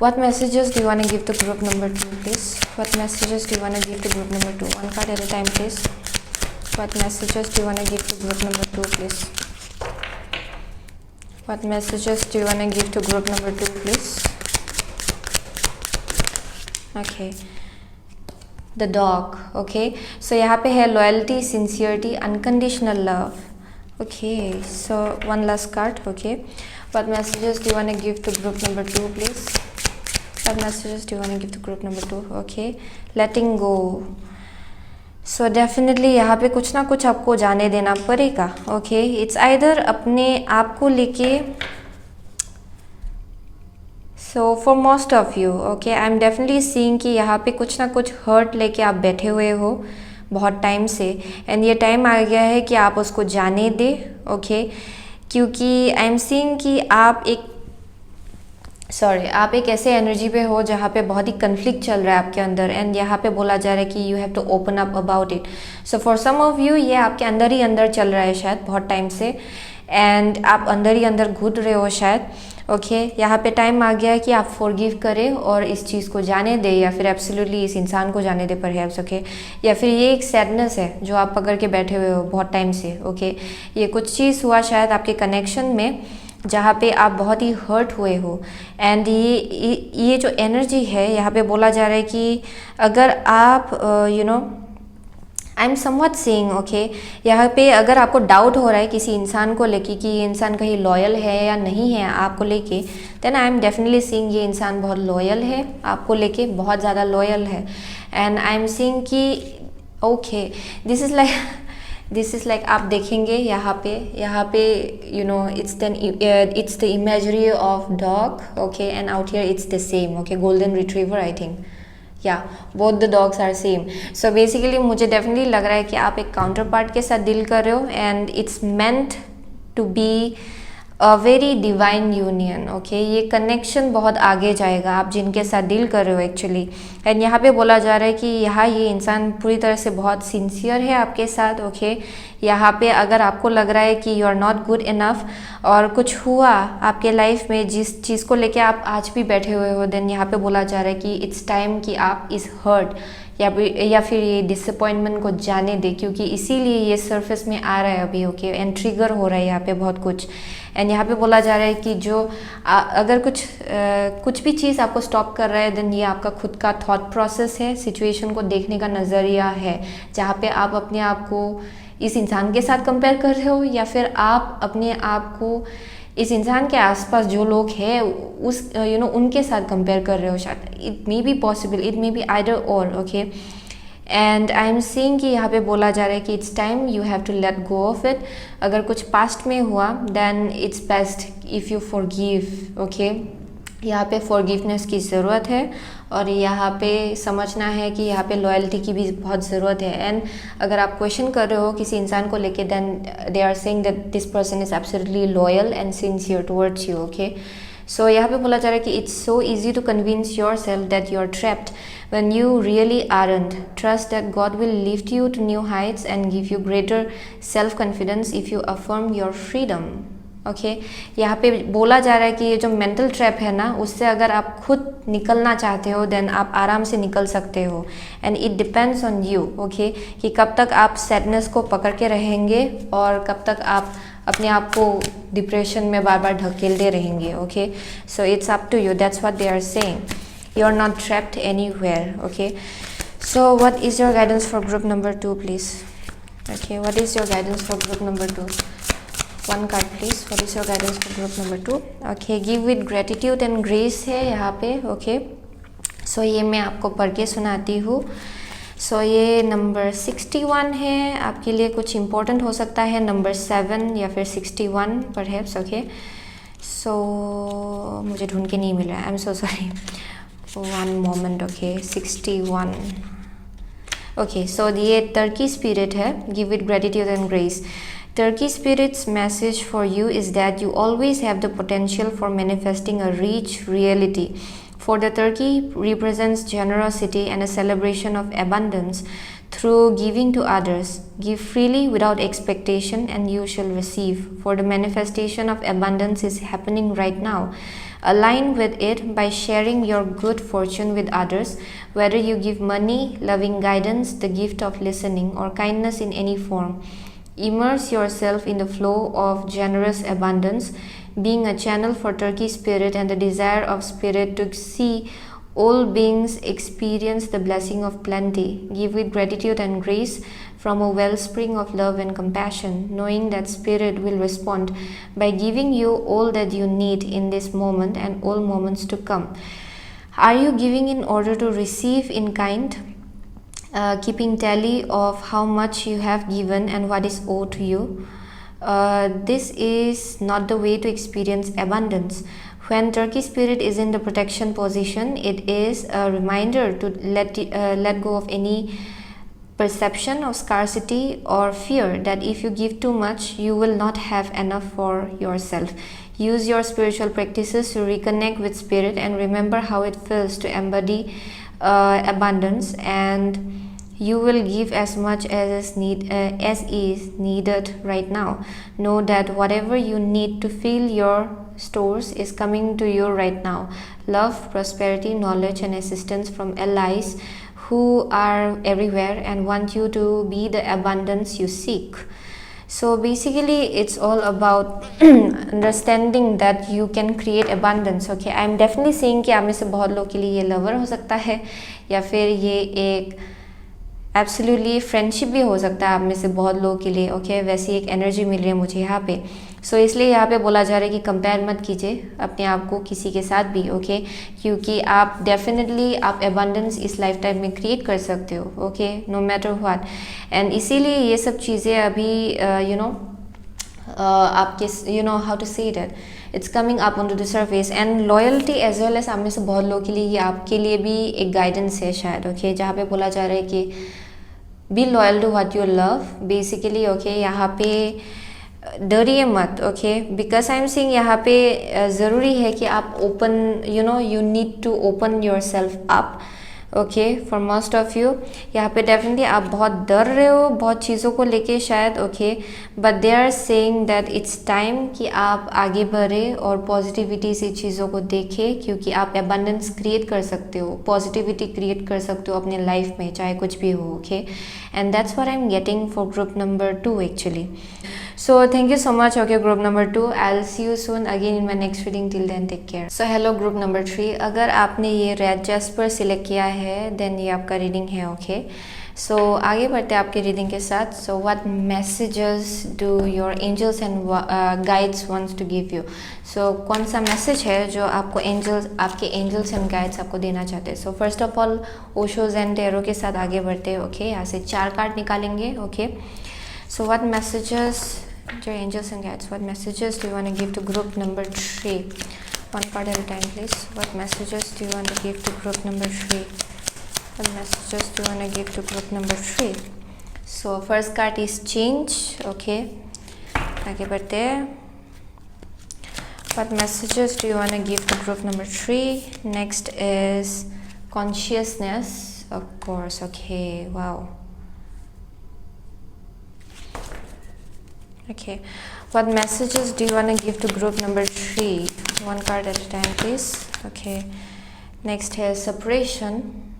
what messages do you want to give to group number 2, please? What messages do you want to give to group number 2? One card at a time, please. What messages do you want to give to group number 2, please? What messages do you want to give to group number 2, please? Okay. The dog, okay. So यहाँ पे है loyalty, sincerity, unconditional love. Okay. So one last card, okay. What messages do you want to give to group number 2, please? What messages do you want to give to group number 2? Okay. Letting go. So definitely यहाँ पे कुछ ना कुछ आपको जाने देना पड़ेगा, okay. It's either अपने आप को लेके, so for most of you, okay, I'm definitely seeing कि यहाँ पे कुछ ना कुछ hurt लेके आप बैठे हुए हो बहुत टाइम से, and ये टाइम आ गया है कि आप उसको जाने दे, okay. क्योंकि I'm seeing कि आप एक ऐसे एनर्जी पे हो जहाँ पे बहुत ही कन्फ्लिक्ट चल रहा है आपके अंदर, एंड यहाँ पे बोला जा रहा है कि you have to open up about it. So for some of you ये आपके अंदर ही अंदर चल रहा है शायद बहुत टाइम से, एंड आप अंदर ही अंदर घुट रहे हो शायद, ओके। यहाँ पे टाइम आ गया है कि आप फॉरगिव करें और इस चीज़ को जाने दें, या फिर एब्सोल्युटली इस इंसान को जाने दें परहैप्स, ओके। या फिर ये एक सैडनेस है जो आप पकड़ के बैठे हुए हो बहुत टाइम से, ओके। ये कुछ चीज़ हुआ शायद आपके कनेक्शन में जहाँ पे आप बहुत ही हर्ट हुए हो, एंड ये जो एनर्जी है यहाँ पे बोला जा रहा है कि अगर आप आई एम समवट सीइंग, ओके, यहाँ पे अगर आपको डाउट हो रहा है किसी इंसान को लेके कि ये इंसान कहीं लॉयल है या नहीं है आपको लेके, then I am definitely seeing ये इंसान बहुत लॉयल है आपको लेके, बहुत ज़्यादा लॉयल है। एंड आई एम सीइंग कि ओके, दिस इज़ लाइक आप देखेंगे यहाँ पे it's the imagery of dog, okay, and out here it's the same, okay, golden retriever, I think, या both the dogs are same. So basically मुझे definitely लग रहा है कि आप एक काउंटर पार्ट के साथ डील कर रहे हो, and it's meant to be a very divine union, okay. ये कनेक्शन बहुत आगे जाएगा आप जिनके साथ डील कर रहे हो एक्चुअली, एंड यहाँ पे बोला जा रहा है कि यहाँ ये इंसान पूरी तरह से बहुत सिंसियर है आपके साथ, ओके। यहाँ पे अगर आपको लग रहा है कि you are not good enough और कुछ हुआ आपके लाइफ में जिस चीज़ को लेके आप आज भी बैठे हुए हो, देन यहाँ पे बोला जा रहा है कि इट्स टाइम कि आप इस हर्ट या फिर ये डिसअपॉइंटमेंट को जाने दे, क्योंकि इसीलिए ये सरफेस में आ रहा है अभी, ओके, एंड ट्रिगर हो रहा है यहाँ पे बहुत कुछ। एंड यहाँ पे बोला जा रहा है कि जो अगर कुछ भी चीज़ आपको स्टॉप कर रहा है, देन ये आपका खुद का थॉट प्रोसेस है, सिचुएशन को देखने का नज़रिया है, जहाँ पे आप अपने आप को इस इंसान के साथ कंपेयर कर रहे हो, या फिर आप अपने आप को इस इंसान के आसपास जो लोग हैं उस उनके साथ कंपेयर कर रहे हो शायद। It may be possible, it may be either or, okay. And I am seeing कि यहाँ पे बोला जा रहा है कि it's time you have to let go of it. अगर कुछ पास्ट में हुआ then it's best if you forgive, okay. यहाँ पे फॉरगिवनेस की ज़रूरत है, और यहाँ पे समझना है कि यहाँ पे लॉयल्टी की भी बहुत ज़रूरत है। एंड अगर आप क्वेश्चन कर रहे हो किसी इंसान को लेके, then they are saying that this person is absolutely loyal and sincere towards you, okay. So यहाँ पे बोला जा रहा है कि it's so easy to convince yourself that you are trapped when you really aren't. Trust that God will lift you to new heights and give you greater self-confidence if you affirm your freedom, okay यहाँ पे बोला जा रहा है कि ये जो mental trap है ना, उससे अगर आप खुद निकलना चाहते हो देन आप आराम से निकल सकते हो, and it depends on you, okay, कि कब तक आप सैडनेस को पकड़ के रहेंगे और कब तक आप अपने आप को डिप्रेशन में बार बार ढकेलते रहेंगे, okay. So it's up to you, that's what they are saying. You are not trapped anywhere, okay. So what is your guidance for group number 2 please. Okay, what is your guidance for group number 2? One card please. What is your guidance for group number 2? Okay, give with gratitude and grace है यहाँ पे, okay. So ये मैं आपको पढ़ के सुनाती हूँ. So ये नंबर 61 है, आपके लिए कुछ इम्पोर्टेंट हो सकता है, नंबर 7 या फिर 61 परहैप्स, okay. So मुझे ढूंढ के नहीं मिल रहा है, I am so sorry. One moment, okay. 61. Okay, so ये turkey spirit है, give it gratitude and grace. Turkey spirit's message for you is that you always have the potential for manifesting a rich reality. For the turkey represents generosity and a celebration of abundance through giving to others. Give freely without expectation and you shall receive. For the manifestation of abundance is happening right now. Align with it by sharing your good fortune with others, whether you give money, loving guidance, the gift of listening, or kindness in any form. Immerse yourself in the flow of generous abundance, being a channel for turkey spirit and the desire of spirit to see all beings experience the blessing of plenty. Give with gratitude and grace from a wellspring of love and compassion, knowing that spirit will respond by giving you all that you need in this moment and all moments to come. Are you giving in order to receive in kind? Keeping tally of how much you have given and what is owed to you? This is not the way to experience abundance. When turkey spirit is in the protection position, it is a reminder to let go of any perception of scarcity or fear that if you give too much, you will not have enough for yourself. Use your spiritual practices to reconnect with spirit and remember how it feels to embody abundance, and you will give as much as is needed right now. Know that whatever you need to fill your stores is coming to you right now. Love, prosperity, knowledge and assistance from allies who are everywhere and want you to be the abundance you seek. So basically it's all about understanding that you can create abundance, okay. I am definitely saying कि आप में से बहुत लोग के लिए ये lover हो सकता है या फिर ये एक एब्सोल्युटली फ्रेंडशिप भी हो सकता है आप में से बहुत लोगों के लिए, ओके. वैसी एक एनर्जी मिल रही है मुझे यहाँ पे. सो इसलिए यहाँ पे बोला जा रहा है कि कंपेयर मत कीजिए अपने आप को किसी के साथ भी, ओके. क्योंकि आप डेफिनेटली आप एबंडेंस इस लाइफ टाइम में क्रिएट कर सकते हो, okay, no matter what. And इसीलिए ये सब चीज़ें अभी आपके you know how to say that it's coming up on to the surface. And loyalty as well as आप में से बहुत लोगों के लिए ये आपके लिए भी एक गाइडेंस है शायद, ओके. जहाँ पे बोला जा रहा है कि be loyal to what you love basically, okay. यहाँ पे डरिए मत, okay. Because I am saying यहाँ पे ज़रूरी है कि आप open you need to open yourself up, okay, for most of you. यहाँ पे डेफिनेटली आप बहुत डर रहे हो बहुत चीज़ों को लेके शायद, okay. But they are saying that it's time कि आप आगे बढ़े और पॉजिटिविटी से चीज़ों को देखें, क्योंकि आप एबंडेंस क्रिएट कर सकते हो, पॉजिटिविटी क्रिएट कर सकते हो अपने लाइफ में चाहे कुछ भी हो, okay. And that's what I am getting for group number 2 actually. So thank you so much, okay, group number 2. I'll see you soon again in my next reading. Till then, take care. So hello group number 3. अगर आपने ये red jasper select किया है then ये आपका reading है, okay. सो आगे बढ़ते हैं आपके रीडिंग के साथ. So what messages do your angels and guides wants to give you. So कौन सा मैसेज है जो आपको आपके एंजल्स एंड गाइड्स आपको देना चाहते हैं. So first of all Osho's and tarot के साथ आगे बढ़ते हैं, ओके. यहाँ से 4 कार्ड निकालेंगे, okay. So what messages your angels and guides, what messages do you want to give to group number 3? One card at a time please. What messages do you want to give to group number 3? What messages do you want to give to group number 3? So first card is change, okay. आगे बढ़ते हैं. What messages do you want to give to group number 3? Next is consciousness, of course, okay. Wow. Okay, What messages do you want to give to group number 3? One card at a time, please. Okay. Next here is separation.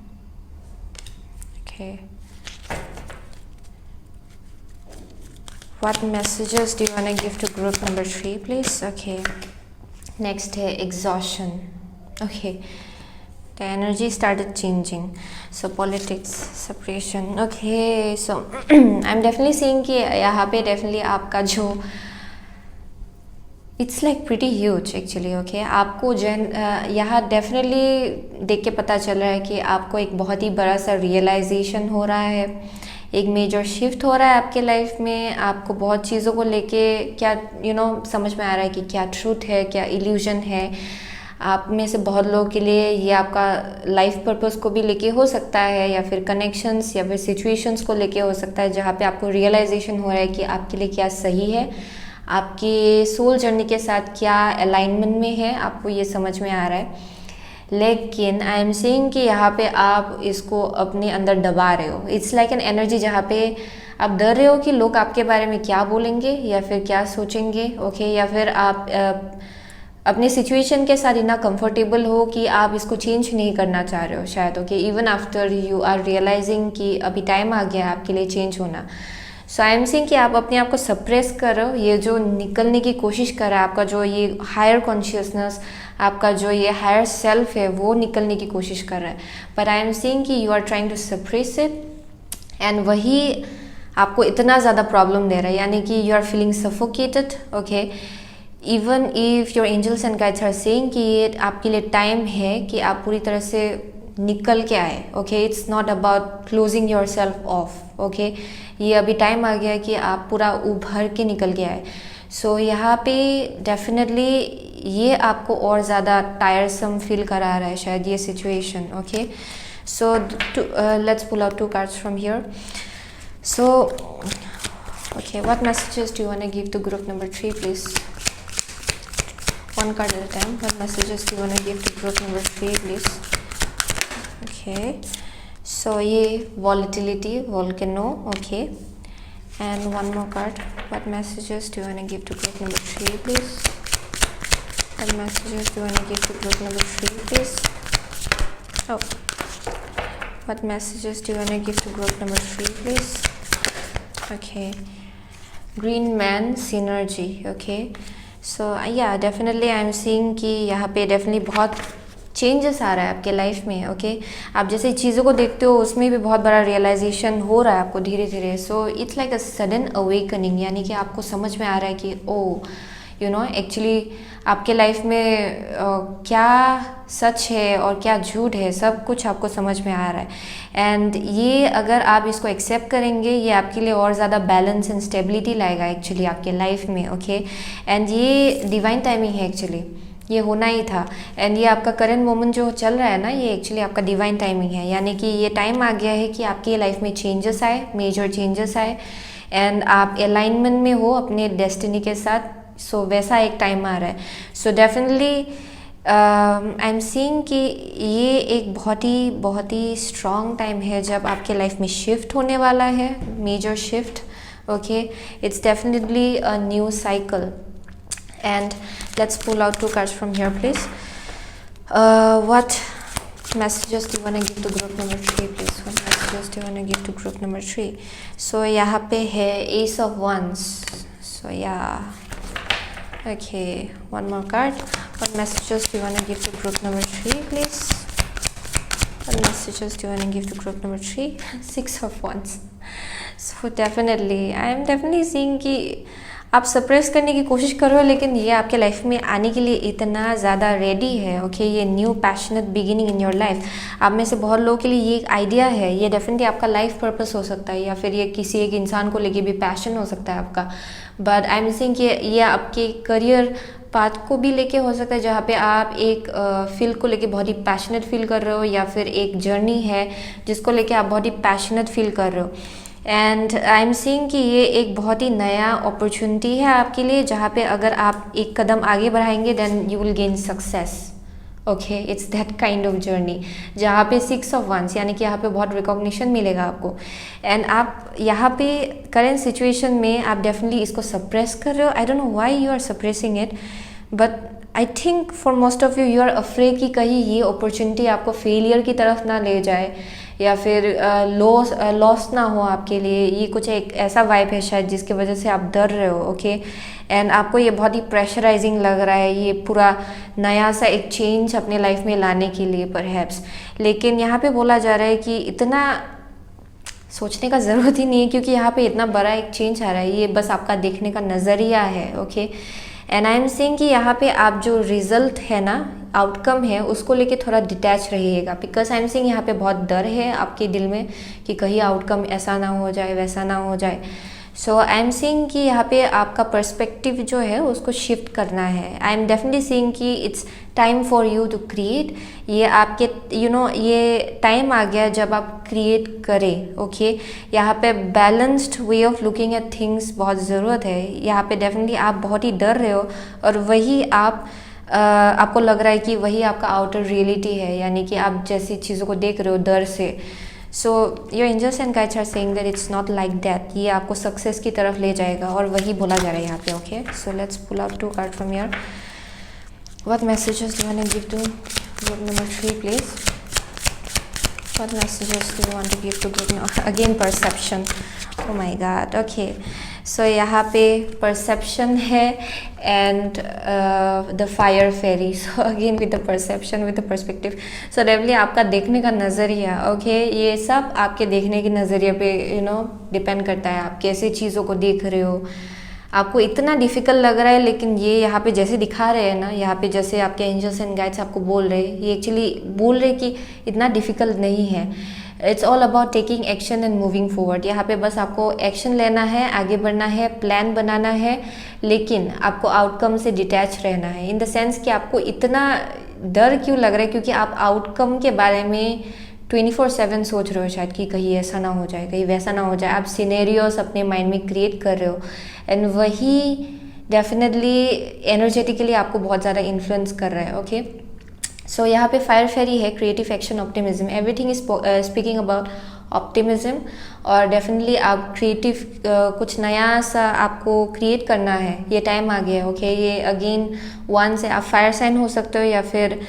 Okay. What messages do you want to give to group number 3, please? Okay. Next here, exhaustion. Okay. The energy started changing. So politics, separation. Okay. So I'm definitely seeing कि यहाँ पे definitely आपका जो it's like pretty huge actually. Okay, आपको यहाँ definitely देख के पता चल रहा है कि आपको एक बहुत ही बड़ा सा रियलाइजेशन हो रहा है, एक मेजर शिफ्ट हो रहा है आपके लाइफ में. आपको बहुत चीज़ों को लेके क्या समझ में आ रहा है कि क्या ट्रूथ है, क्या इल्यूजन है. आप में से बहुत लोगों के लिए ये आपका लाइफ पर्पस को भी लेके हो सकता है, या फिर कनेक्शंस या फिर सिचुएशंस को लेके हो सकता है, जहाँ पे आपको रियलाइजेशन हो रहा है कि आपके लिए क्या सही है, आपकी सोल जर्नी के साथ क्या अलाइनमेंट में है, आपको ये समझ में आ रहा है. लेकिन आई एम सेइंग कि यहाँ पे आप इसको अपने अंदर दबा रहे हो. इट्स लाइक एन एनर्जी जहाँ पे आप डर रहे हो कि लोग आपके बारे में क्या बोलेंगे या फिर क्या सोचेंगे. ओके, या फिर आप अपने सिचुएशन के साथ इतना कंफर्टेबल हो कि आप इसको चेंज नहीं करना चाह रहे हो शायद. Okay, even after you are realizing कि अभी टाइम आ गया है आपके लिए चेंज होना. सो आई एम सेइंग कि आप अपने आप को सप्रेस कर रहे हो. ये जो निकलने की कोशिश कर रहा है आपका जो ये हायर कॉन्शियसनेस, आपका जो ये हायर सेल्फ है, वो निकलने की कोशिश कर रहा है. बट आई एम सेइंग कि you are trying to suppress it, and वही आपको इतना ज़्यादा प्रॉब्लम दे रहा है. यानी कि you are feeling suffocated. Okay, even if your angels and guides are saying कि ये आपके लिए टाइम है कि आप पूरी तरह से निकल के आए. Okay, it's not about closing your self of. Okay, ये अभी टाइम आ गया कि आप पूरा उभर के निकल के आए. सो यहाँ पे डेफिनेटली ये आपको और ज़्यादा टायरसम फील करा रहा है शायद ये situation. Okay, so let's pull out 2 cards from here. So okay, what messages do you want to give to group number 3, please? One card at a time. What messages do you want to give to group number 3, please? Okay, so ये volatility, volcano. Okay, and one more card. What messages do you want to give to group number 3, please? What messages do you want to give to group number 3, please? Oh, what messages do you want to give to group number 3, please? Okay, green man synergy. Okay, सो या definitely I am seeing कि यहाँ पे definitely बहुत changes आ रहा है आपके life में. Okay, आप जैसे चीज़ों को देखते हो उसमें भी बहुत बड़ा रियलाइजेशन हो रहा है आपको धीरे धीरे. So it's like a sudden awakening, यानी कि आपको समझ में आ रहा है कि ओ एक्चुअली आपके लाइफ में क्या सच है और क्या झूठ है, सब कुछ आपको समझ में आ रहा है. एंड ये अगर आप इसको एक्सेप्ट करेंगे, ये आपके लिए और ज़्यादा बैलेंस एंड स्टेबिलिटी लाएगा एक्चुअली आपके लाइफ में. ओके, एंड ये डिवाइन टाइमिंग है एक्चुअली, ये होना ही था. एंड ये आपका करंट मोमेंट जो चल रहा है ना, ये एक्चुअली आपका डिवाइन टाइमिंग है. यानी कि ये टाइम आ गया है कि आपकी लाइफ में चेंजेस आए, मेजर चेंजेस आए, एंड आप अलाइनमेंट में हो अपने डेस्टिनी के साथ. सो वैसा एक टाइम आ रहा है. सो डेफिनेटली आई एम सीइंग कि ये एक बहुत ही स्ट्रॉन्ग टाइम है जब आपके लाइफ में शिफ्ट होने वाला है, major shift. Okay, it's definitely a new cycle. And let's pull out 2 cards from here, please. What messages do you want to give to group number 3, please? What messages do you want to give to group number 3? So यहाँ पे है Ace of Wands. So yeah. Okay, one more card. What messages do you want to give to group number 3, please? What messages do you want to give to group number 3? 6 of Wands. So definitely, I am definitely seeing कि आप suppress करने की कोशिश कर रहे हो, लेकिन ये आपके लाइफ में आने के लिए इतना ज़्यादा रेडी है. ओके, ये new passionate beginning in your life. आप में से बहुत लोगों के लिए ये एक आइडिया है, ये डेफिनेटली आपका लाइफ पर्पस हो सकता है, या फिर ये किसी एक इंसान को लेके भी पैशन हो सकता है आपका. बट आई एम सेइंग कि ये आपके करियर पाथ को भी लेके हो सकता है, जहाँ पे आप एक फील्ड को लेके बहुत ही पैशनेट फील कर रहे हो, या फिर एक जर्नी है जिसको लेके आप बहुत ही पैशनेट फील कर रहे हो. एंड आई एम सीइंग कि ये एक बहुत ही नया अपॉर्चुनिटी है आपके लिए, जहाँ पे अगर आप एक कदम आगे बढ़ाएंगे then you will gain success. Okay, it's that kind of journey जहाँ पे 6 ऑफ वंस, यानी कि यहाँ पे बहुत रिकॉग्निशन मिलेगा आपको। एंड आप यहाँ पे करेंट सिचुएशन में आप डेफिनेटली इसको सप्रेस कर रहे हो। I don't know why you are suppressing it, but I think for most of you are afraid कि कहीं ये अपॉर्चुनिटी आपको फेलियर की तरफ ना ले जाए या फिर लॉस ना हो आपके लिए। ये कुछ एक ऐसा वाइब है शायद जिसकी वजह से आप डर रहे हो। ओके, एंड आपको ये बहुत ही प्रेशराइजिंग लग रहा है, ये पूरा नया सा एक चेंज अपने लाइफ में लाने के लिए परहैप्स। लेकिन यहाँ पे बोला जा रहा है कि इतना सोचने का ज़रूरत ही नहीं है, क्योंकि यहाँ पे इतना बड़ा एक चेंज आ रहा है। ये बस आपका देखने का नज़रिया है। Okay, and I am saying कि यहाँ पे आप जो रिजल्ट है ना, आउटकम है, उसको लेके थोड़ा डिटैच रहिएगा। बिकॉज आई एम सेइंग यहाँ पे बहुत डर है आपके दिल में कि कहीं आउटकम ऐसा ना हो जाए, वैसा ना हो जाए। सो आई एम सेइंग कि यहाँ पे आपका पर्सपेक्टिव जो है उसको शिफ्ट करना है। आई एम डेफिनेटली सेइंग कि it's time for you to create. ये आपके ये टाइम आ गया जब आप क्रिएट करें। ओके, यहाँ पे balanced way of looking at things बहुत ज़रूरत है। यहाँ पे डेफिनेटली आप बहुत ही डर रहे हो और वही आपको लग रहा है कि वही आपका आउटर रियलिटी है, यानी कि आप जैसी चीज़ों को देख रहे हो डर से। So your angels and guides are saying that it's not like that. ये आपको सक्सेस की तरफ ले जाएगा और वही बोला जा रहा है यहाँ पे। Okay, so let's pull out 2 card from your. What messages do you want to give to group number 3, please? What messages do you want to give to group number? Again, perception. Oh my God. Okay. So यहाँ पे perception है and the fire fairy. So again with the perception, with the perspective. So definitely आपका देखने का नज़रिया, okay, ये सब आपके देखने के नज़रिए पे डिपेंड करता है। आप कैसे चीज़ों को देख रहे हो। आपको इतना डिफ़िकल्ट लग रहा है, लेकिन ये यहाँ पे जैसे दिखा रहे हैं ना, यहाँ पे जैसे आपके एंजल्स एंड गाइड्स आपको बोल रहे हैं, ये एक्चुअली बोल रहे कि इतना डिफ़िकल्ट नहीं है। It's all about taking action and moving forward. यहाँ पे बस आपको एक्शन लेना है, आगे बढ़ना है, प्लान बनाना है, लेकिन आपको आउटकम से डिटैच रहना है। इन द सेंस कि आपको इतना डर क्यों लग रहा है, क्योंकि आप आउटकम के बारे में 24/7 सोच रहे हो शायद कि कहीं ऐसा ना हो जाए, कहीं वैसा ना हो जाए। आप सिनेरियोस अपने माइंड में क्रिएट कर रहे हो एंड वही डेफिनेटली एनर्जेटिकली आपको बहुत ज़्यादा इन्फ्लुएंस कर रहा है। ओके, सो यहाँ पे फायर फेरी है, creative action, optimism, everything is speaking about optimism. और डेफिनेटली आप क्रिएटिव कुछ नया सा आपको क्रिएट करना है, ये टाइम आ गया है। ओके, ये अगेन 1 से आप फायर साइन हो सकते हो या फिर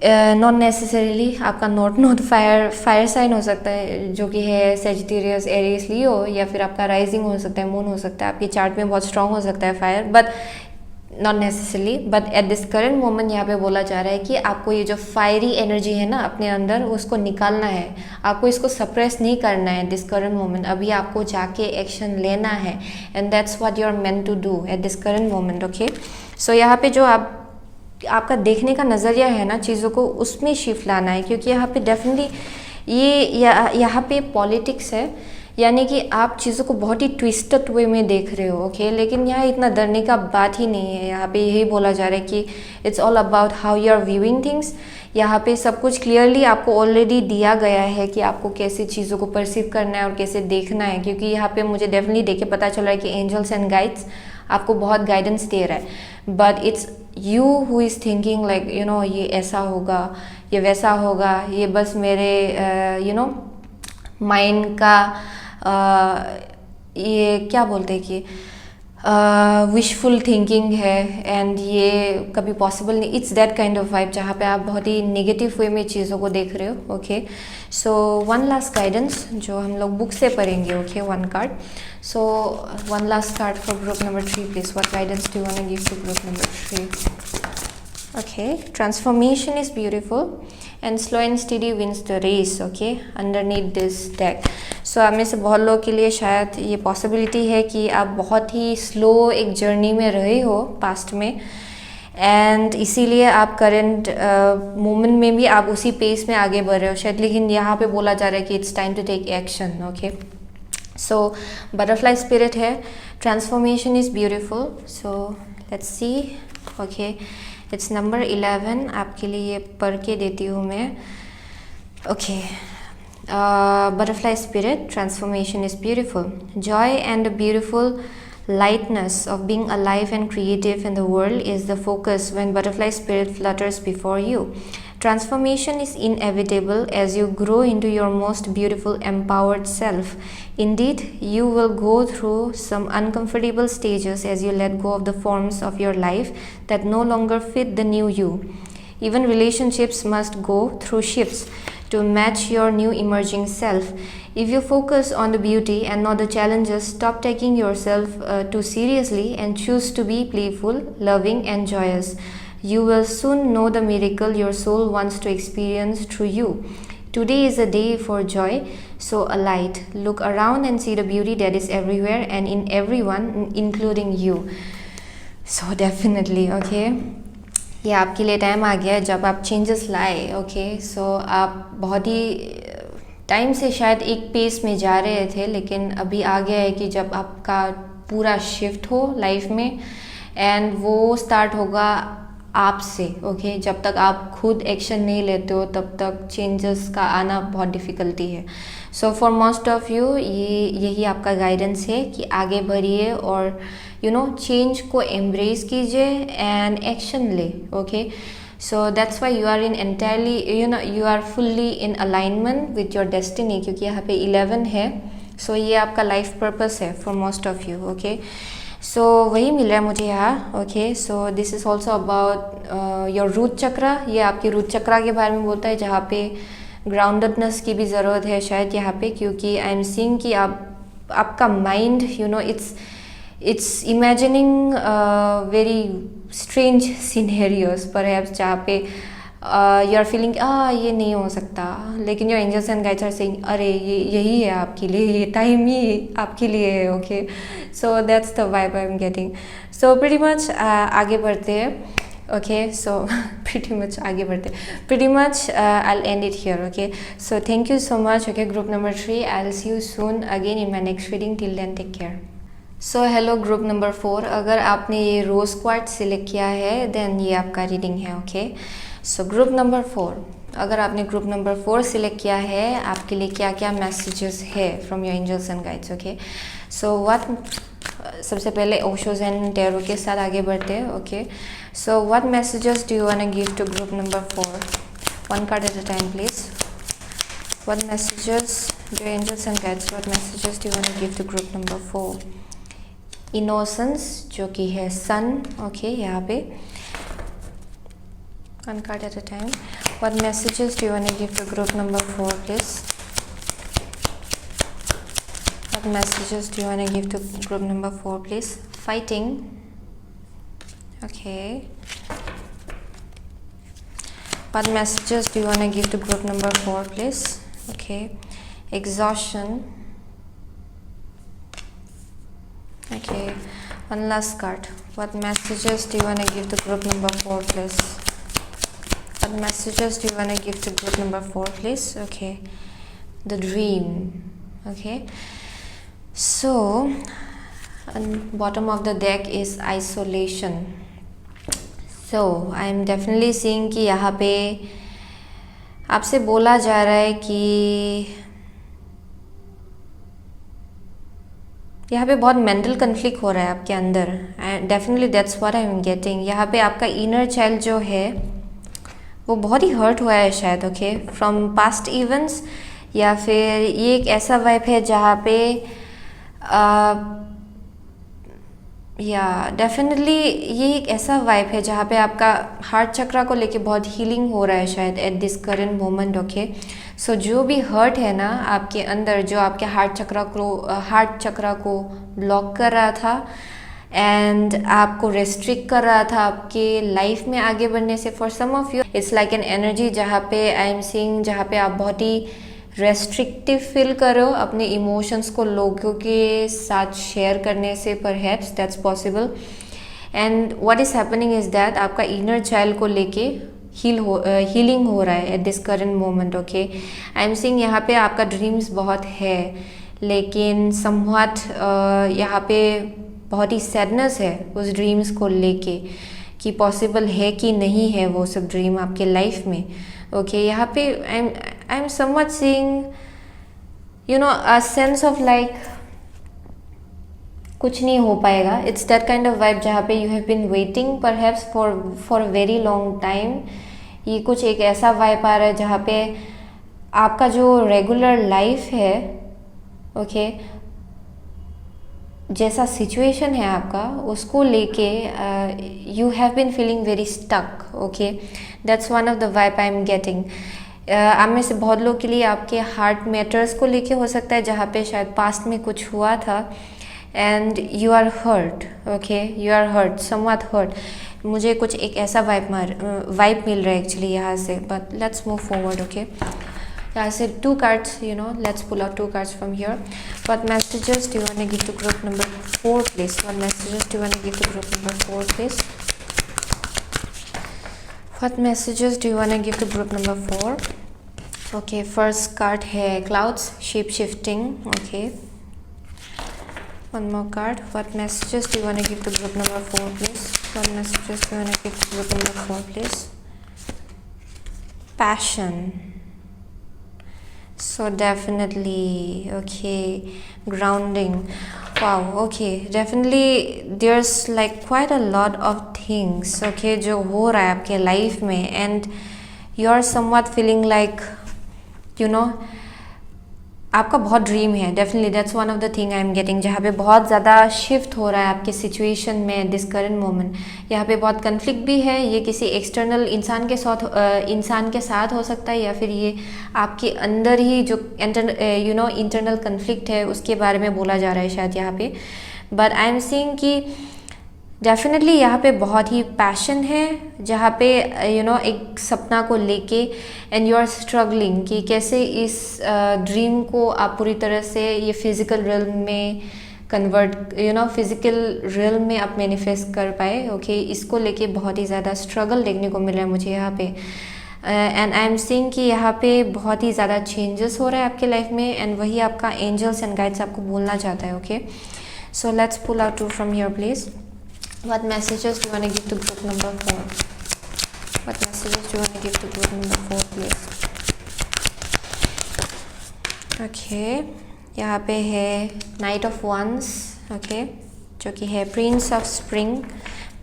नॉट नेसेसरीली आपका नॉट फायर साइन हो सकता है, जो कि है सेजिटेरियस, एरियस, लियो, या फिर आपका राइजिंग हो सकता है, मून हो सकता है। आपके चार्ट में बहुत स्ट्रांग हो सकता है fire, but not necessarily. But at this current moment यहाँ पे बोला जा रहा है कि आपको ये जो फायरी एनर्जी है ना अपने अंदर, उसको निकालना है। आपको इसको सप्रेस नहीं करना है दिस करेंट मोमेंट। अभी आपको जाके एक्शन लेना है and that's what you are meant to do at this current moment. Okay, so यहाँ पे जो आपका देखने का नज़रिया है ना चीज़ों को, उसमें शिफ्ट लाना है, क्योंकि यहाँ पे डेफिनेटली यहाँ पे पॉलिटिक्स है, यानी कि आप चीज़ों को बहुत ही ट्विस्टेड वे में देख रहे हो। ओके, लेकिन यहाँ इतना डरने का बात ही नहीं है। यहाँ पे यही बोला जा रहा है कि it's all about how you are viewing things. यहाँ पे सब कुछ क्लियरली आपको ऑलरेडी दिया गया है कि आपको कैसे चीज़ों को परसीव करना है और कैसे देखना है। क्योंकि यहाँ पे मुझे डेफिनेटली देख के पता चल रहा है कि एंजल्स एंड गाइड्स आपको बहुत गाइडेंस दे रहा है, but it's you who is thinking like ये ऐसा होगा, ये वैसा होगा। ये बस मेरे माइंड का ये क्या बोलते हैं कि विशफुल थिंकिंग है एंड ये कभी पॉसिबल नहीं। It's that kind of vibe जहाँ पे आप बहुत ही नेगेटिव वे में चीज़ों को देख रहे हो। ओके, सो 1 लास्ट गाइडेंस जो हम लोग बुक से पढ़ेंगे। Okay, 1 card. So 1 last card for group number 3 please. What guidance do you want to give to group number 3? Okay, transformation is beautiful and slow and steady wins the race. Okay, underneath this deck. So आप में से बहुत लोगों के लिए शायद ये possibility है कि आप बहुत ही स्लो एक जर्नी में रहे हो पास्ट में, एंड इसीलिए आप करंट मोमेंट में भी आप उसी पेस में आगे बढ़ रहे हो शायद। लेकिन यहाँ पे बोला जा रहा है कि it's time to take action. Okay, so butterfly spirit है, transformation is beautiful. So let's see. Okay, it's number 11। आपके लिए पढ़ के देती हूँ मैं। Okay, butterfly spirit, transformation is beautiful, joy and beautiful Lightness of being alive and creative in the world is the focus when butterfly spirit flutters before you. Transformation is inevitable as you grow into your most beautiful, empowered self. Indeed, you will go through some uncomfortable stages as you let go of the forms of your life that no longer fit the new you. Even relationships must go through shifts to match your new emerging self. If you focus on the beauty and not the challenges, stop taking yourself too seriously and choose to be playful, loving, and joyous. You will soon know the miracle your soul wants to experience through you. Today is a day for joy, so alight. Look around and see the beauty that is everywhere and in everyone, including you. So definitely, okay. ये आपके लिए time आ गया है जब आप changes लाए. Okay, so आप बहुत ही टाइम से शायद एक पेस में जा रहे थे, लेकिन अभी आ गया है कि जब आपका पूरा शिफ्ट हो लाइफ में, एंड वो स्टार्ट होगा आपसे. ओके, जब तक आप खुद एक्शन नहीं लेते हो तब तक चेंजेस का आना बहुत डिफ़िकल्टी है. So for most of you यही आपका गाइडेंस है कि आगे बढ़िए और चेंज को एम्ब्रेस कीजिए एंड एक्शन ले. Okay, so that's why you are in entirely you are fully in alignment with your destiny, क्योंकि यहाँ पे 11 है. सो ये आपका लाइफ पर्पस है for most of you. Okay, so वही मिल रहा है मुझे यहाँ. Okay, so this is also about your root chakra. ये आपके रूट चक्रा के बारे में बोलता है, जहाँ पे ग्राउंडेडनेस की भी ज़रूरत है शायद यहाँ पे, क्योंकि आई एम सीइंग कि आपका mind it's imagining very strange scenarios perhaps, जहाँ पे you are feeling ये नहीं हो सकता, लेकिन your angels and guides are saying अरे यही है आपके लिए, ये टाइम ही आपके लिए है. Okay, so that's the vibe I'm getting. So pretty much आगे बढ़ते हैं. Okay, so pretty much आगे बढ़ते. Pretty much I'll end it here. Okay, so thank you so much. Okay, group number 3. I'll see you soon again in my next reading. Till then, take care. So hello group number 4. अगर आपने ये रोज quartz select किया है then ये आपका reading है. Okay, so group number 4, अगर आपने ग्रुप नंबर 4 सिलेक्ट किया है, आपके लिए क्या क्या मैसेजेस है from your angels and guides. Okay, so सबसे पहले ओशोज एंड टैरो के साथ आगे बढ़ते हैं. Okay, so what messages do you want to give to group number 4? One card at a time please. What messages do angels and guides, what messages do you want to give to group number 4? Innocence, जो कि है sun. Okay, यहाँ पे one card at a time. What messages do you want to give to group number 4 please? What messages do you want to give to group number 4 please? Fighting. Okay. What messages do you want to give to group number 4 please? Okay. Exhaustion. Okay. One last card. What messages do you want to give to group number 4 please? What messages do you want to give to group number 4 please? Okay. The dream. Okay. So, on bottom of the deck is isolation. So, I am definitely seeing कि यहाँ पे आपसे बोला जा रहा है कि यहाँ पे बहुत मेंटल कन्फ्लिक्ट हो रहा है आपके अंदर. Definitely that's what I am getting. यहाँ पे आपका इनर चाइल्ड जो है वो बहुत ही हर्ट हुआ है शायद. ओके, फ्रॉम पास्ट इवेंट्स, या फिर ये एक ऐसा वाइब है जहाँ पे या डेफिनेटली ये एक ऐसा वाइब है जहाँ पे आपका हार्ट चक्रा को लेके बहुत हीलिंग हो रहा है शायद at this current moment. Okay, so जो भी हर्ट है ना आपके अंदर, जो आपके हार्ट चक्रा को ब्लॉक कर रहा था एंड आपको रेस्ट्रिक्ट कर रहा था आपके लाइफ में आगे बढ़ने से, for some of you it's like an energy जहाँ पे आई एम सीइंग, जहाँ पे आप बहुत ही रेस्ट्रिक्टिव फील करो अपने इमोशंस को लोगों के साथ शेयर करने से. Perhaps that's possible. And what is happening is that आपका इनर चाइल्ड को लेके हीलिंग हो रहा है eight this current moment. Okay, I am seeing यहाँ पे आपका ड्रीम्स बहुत है, लेकिन समव्हाट यहाँ पे बहुत ही सैडनेस है उस ड्रीम्स को लेके कि पॉसिबल है कि नहीं है वो सब ड्रीम आपके लाइफ में. ओके, यहाँ पे I am somewhat seeing a sense of like कुछ नहीं हो पाएगा. It's that kind of vibe जहाँ पे you have been waiting perhaps for a very long time. ये कुछ एक ऐसा वाइब आ रहा है जहाँ पे आपका जो रेगुलर लाइफ है, ओके, जैसा सिचुएशन है आपका, उसको लेके you have been feeling very stuck. Okay, that's one of the vibe I am getting. आप में से बहुत लोग के लिए आपके हार्ट मैटर्स को लेके हो सकता है, जहाँ पे शायद पास्ट में कुछ हुआ था and you are hurt. Okay, you are hurt, somewhat hurt. मुझे कुछ एक ऐसा वाइब मिल रहा है एक्चुअली यहाँ से. But let's move forward. Okay, यहाँ से 2 cards, let's pull out 2 cards from here. What messages do you want to give to group number 4, please? What messages do you want to give to group number 4, please? What messages do you want to give to group number 4? Okay, first card है clouds, shape shifting. Okay, one more card. What messages do you want to give to group number 4, please? What messages do you want to give to group number 4, please? Passion. So definitely, okay, grounding. Wow, okay, definitely there's like quite a lot of things, okay, जो हो रहा है आपके life में, and you are somewhat feeling like, आपका बहुत dream है. Definitely that's one of the thing I am getting, जहाँ पे बहुत ज़्यादा शिफ्ट हो रहा है आपके सिचुएशन में दिस करंट मोमेंट. यहाँ पे बहुत कन्फ्लिक्ट भी है. ये किसी एक्सटर्नल इंसान के साथ हो सकता है, या फिर ये आपके अंदर ही जो इंटरनल कन्फ्लिक्ट है उसके बारे में बोला जा रहा है शायद यहाँ पे. बट आई एम सीइंग कि डेफिनेटली यहाँ पे बहुत ही पैशन है, जहाँ पे एक सपना को लेके एंड यू आर स्ट्रगलिंग कि कैसे इस ड्रीम को आप पूरी तरह से ये फिजिकल रियल्म में कन्वर्ट फिजिकल रियल्म में आप मैनिफेस्ट कर पाए. ओके, इसको लेके बहुत ही ज़्यादा स्ट्रगल देखने को मिल रहा है मुझे यहाँ पे. एंड आई एम सीइंग कि यहाँ पे बहुत ही ज़्यादा चेंजेस हो रहा है आपके लाइफ में, एंड वही आपका एंजल्स एंड गाइड्स आपको बोलना चाहता है. Okay, so let's pull out 2 from here please. What messages do you want to give to group number 4? What messages do you want to give to group number 4, please? Okay, यहाँ पे है Knight of Wands, okay, जो कि है Prince of Spring,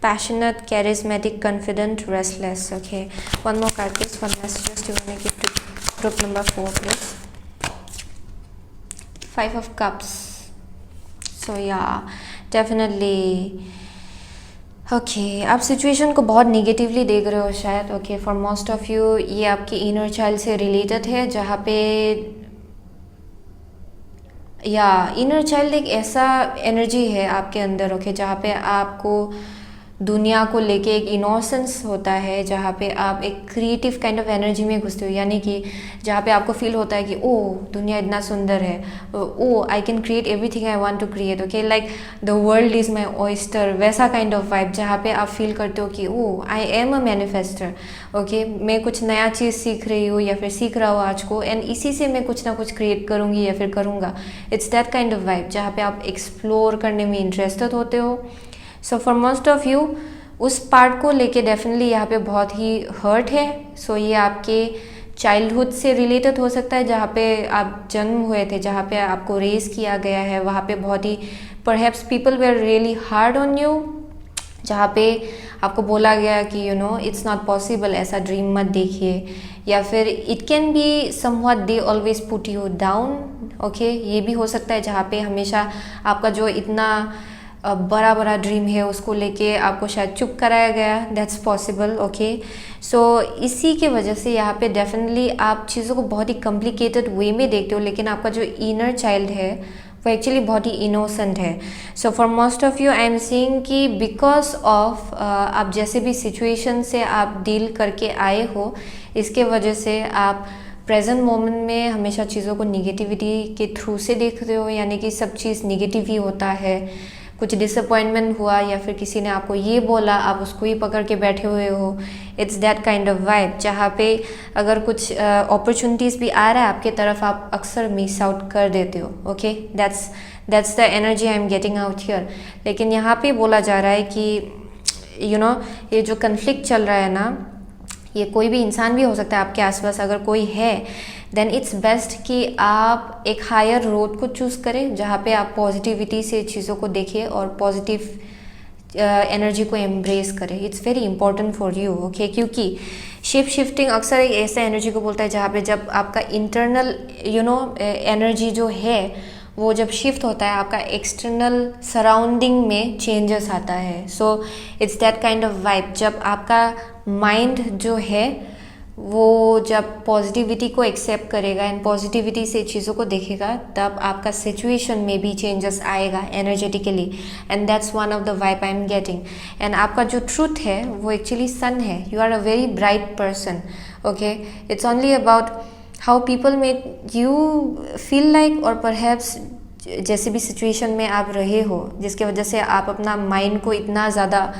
passionate, charismatic, confident, restless. Okay, one more card, please. What messages do you want to give to group number 4, please? 5 of Cups. So yeah, definitely. Okay, आप situation को बहुत negatively देख रहे हो शायद. Okay, for most of you ये आपकी inner child से रिलेटेड है, जहाँ पे या इनर चाइल्ड एक ऐसा एनर्जी है आपके अंदर, ओके, जहाँ पे आपको दुनिया को लेके एक इनोसेंस होता है, जहाँ पे आप एक क्रिएटिव काइंड ऑफ एनर्जी में घुसते हो. यानी कि जहाँ पे आपको फील होता है कि ओ दुनिया इतना सुंदर है, oh I can create everything I want to create. Okay, like the world is my oyster, वैसा काइंड ऑफ वाइब, जहाँ पे आप फील करते हो कि oh I am a manifester. Okay, मैं कुछ नया चीज़ सीख रही हूँ या फिर सीख रहा हूँ आज को, एंड इसी से मैं कुछ ना कुछ क्रिएट करूँगी या फिर करूँगा. It's that kind of vibe जहाँ पे आप एक्सप्लोर करने में इंटरेस्टेड होते हो. So for most of you उस पार्ट को लेके डेफिनेटली यहाँ पे बहुत ही हर्ट है. सो ये आपके चाइल्डहुड से रिलेटेड हो सकता है, जहाँ पे आप जन्म हुए थे, जहाँ पे आपको रेज किया गया है, वहाँ पे बहुत ही perhaps people were really hard on you, जहाँ पे आपको बोला गया कि इट्स नॉट पॉसिबल, ऐसा ड्रीम मत देखिए, या फिर it can be somewhat they always put you down. Okay, ये भी हो सकता है जहाँ पे हमेशा आपका जो इतना बड़ा बड़ा ड्रीम है उसको लेके आपको शायद चुप कराया गया. That's possible. ओके, सो इसी के वजह से यहाँ पे डेफिनेटली आप चीज़ों को बहुत ही कॉम्प्लिकेटेड वे में देखते हो, लेकिन आपका जो इनर चाइल्ड है वो एक्चुअली बहुत ही इनोसेंट है. So for most of you I am seeing कि बिकॉज ऑफ आप जैसे भी सिचुएशन से आप डील करके आए हो, इसके वजह से आप प्रेजेंट मोमेंट में हमेशा चीज़ों को निगेटिविटी के थ्रू से देखते हो. यानी कि सब चीज़ निगेटिव ही होता है. कुछ डिसअपॉइंटमेंट हुआ या फिर किसी ने आपको ये बोला, आप उसको ही पकड़ के बैठे हुए हो. It's that kind of vibe जहाँ पे अगर कुछ अपॉर्चुनिटीज़ भी आ रहा है आपके तरफ, आप अक्सर मिस आउट कर देते हो. Okay, that's the energy I am getting out here. लेकिन यहाँ पे बोला जा रहा है कि ये जो कन्फ्लिक्ट चल रहा है ना, ये कोई भी इंसान भी हो सकता है आपके आसपास अगर कोई है, देन इट्स बेस्ट कि आप एक हायर रोड को चूज़ करें जहाँ पे आप पॉजिटिविटी से चीज़ों को देखें और पॉजिटिव एनर्जी को एम्ब्रेस करें. It's very important for you. Okay, क्योंकि शिफ्टिंग अक्सर एक ऐसे एनर्जी को बोलता है जहाँ पे जब आपका इंटरनल एनर्जी जो है वो जब शिफ्ट होता है आपका एक्सटर्नल सराउंडिंग में चेंजेस आता है. सो it's that kind of vibe. जब आपका माइंड जो है वो जब पॉजिटिविटी को एक्सेप्ट करेगा एंड पॉजिटिविटी से चीज़ों को देखेगा, तब आपका सिचुएशन में भी चेंजेस आएगा energetically. And that's one of the vibe I am getting. And आपका जो ट्रूथ है वो एक्चुअली सन है. You are a very bright person. Okay, it's only about how people make you feel like, और perhaps जैसे भी situation में आप रहे हो जिसके वजह से आप अपना माइंड को इतना ज़्यादा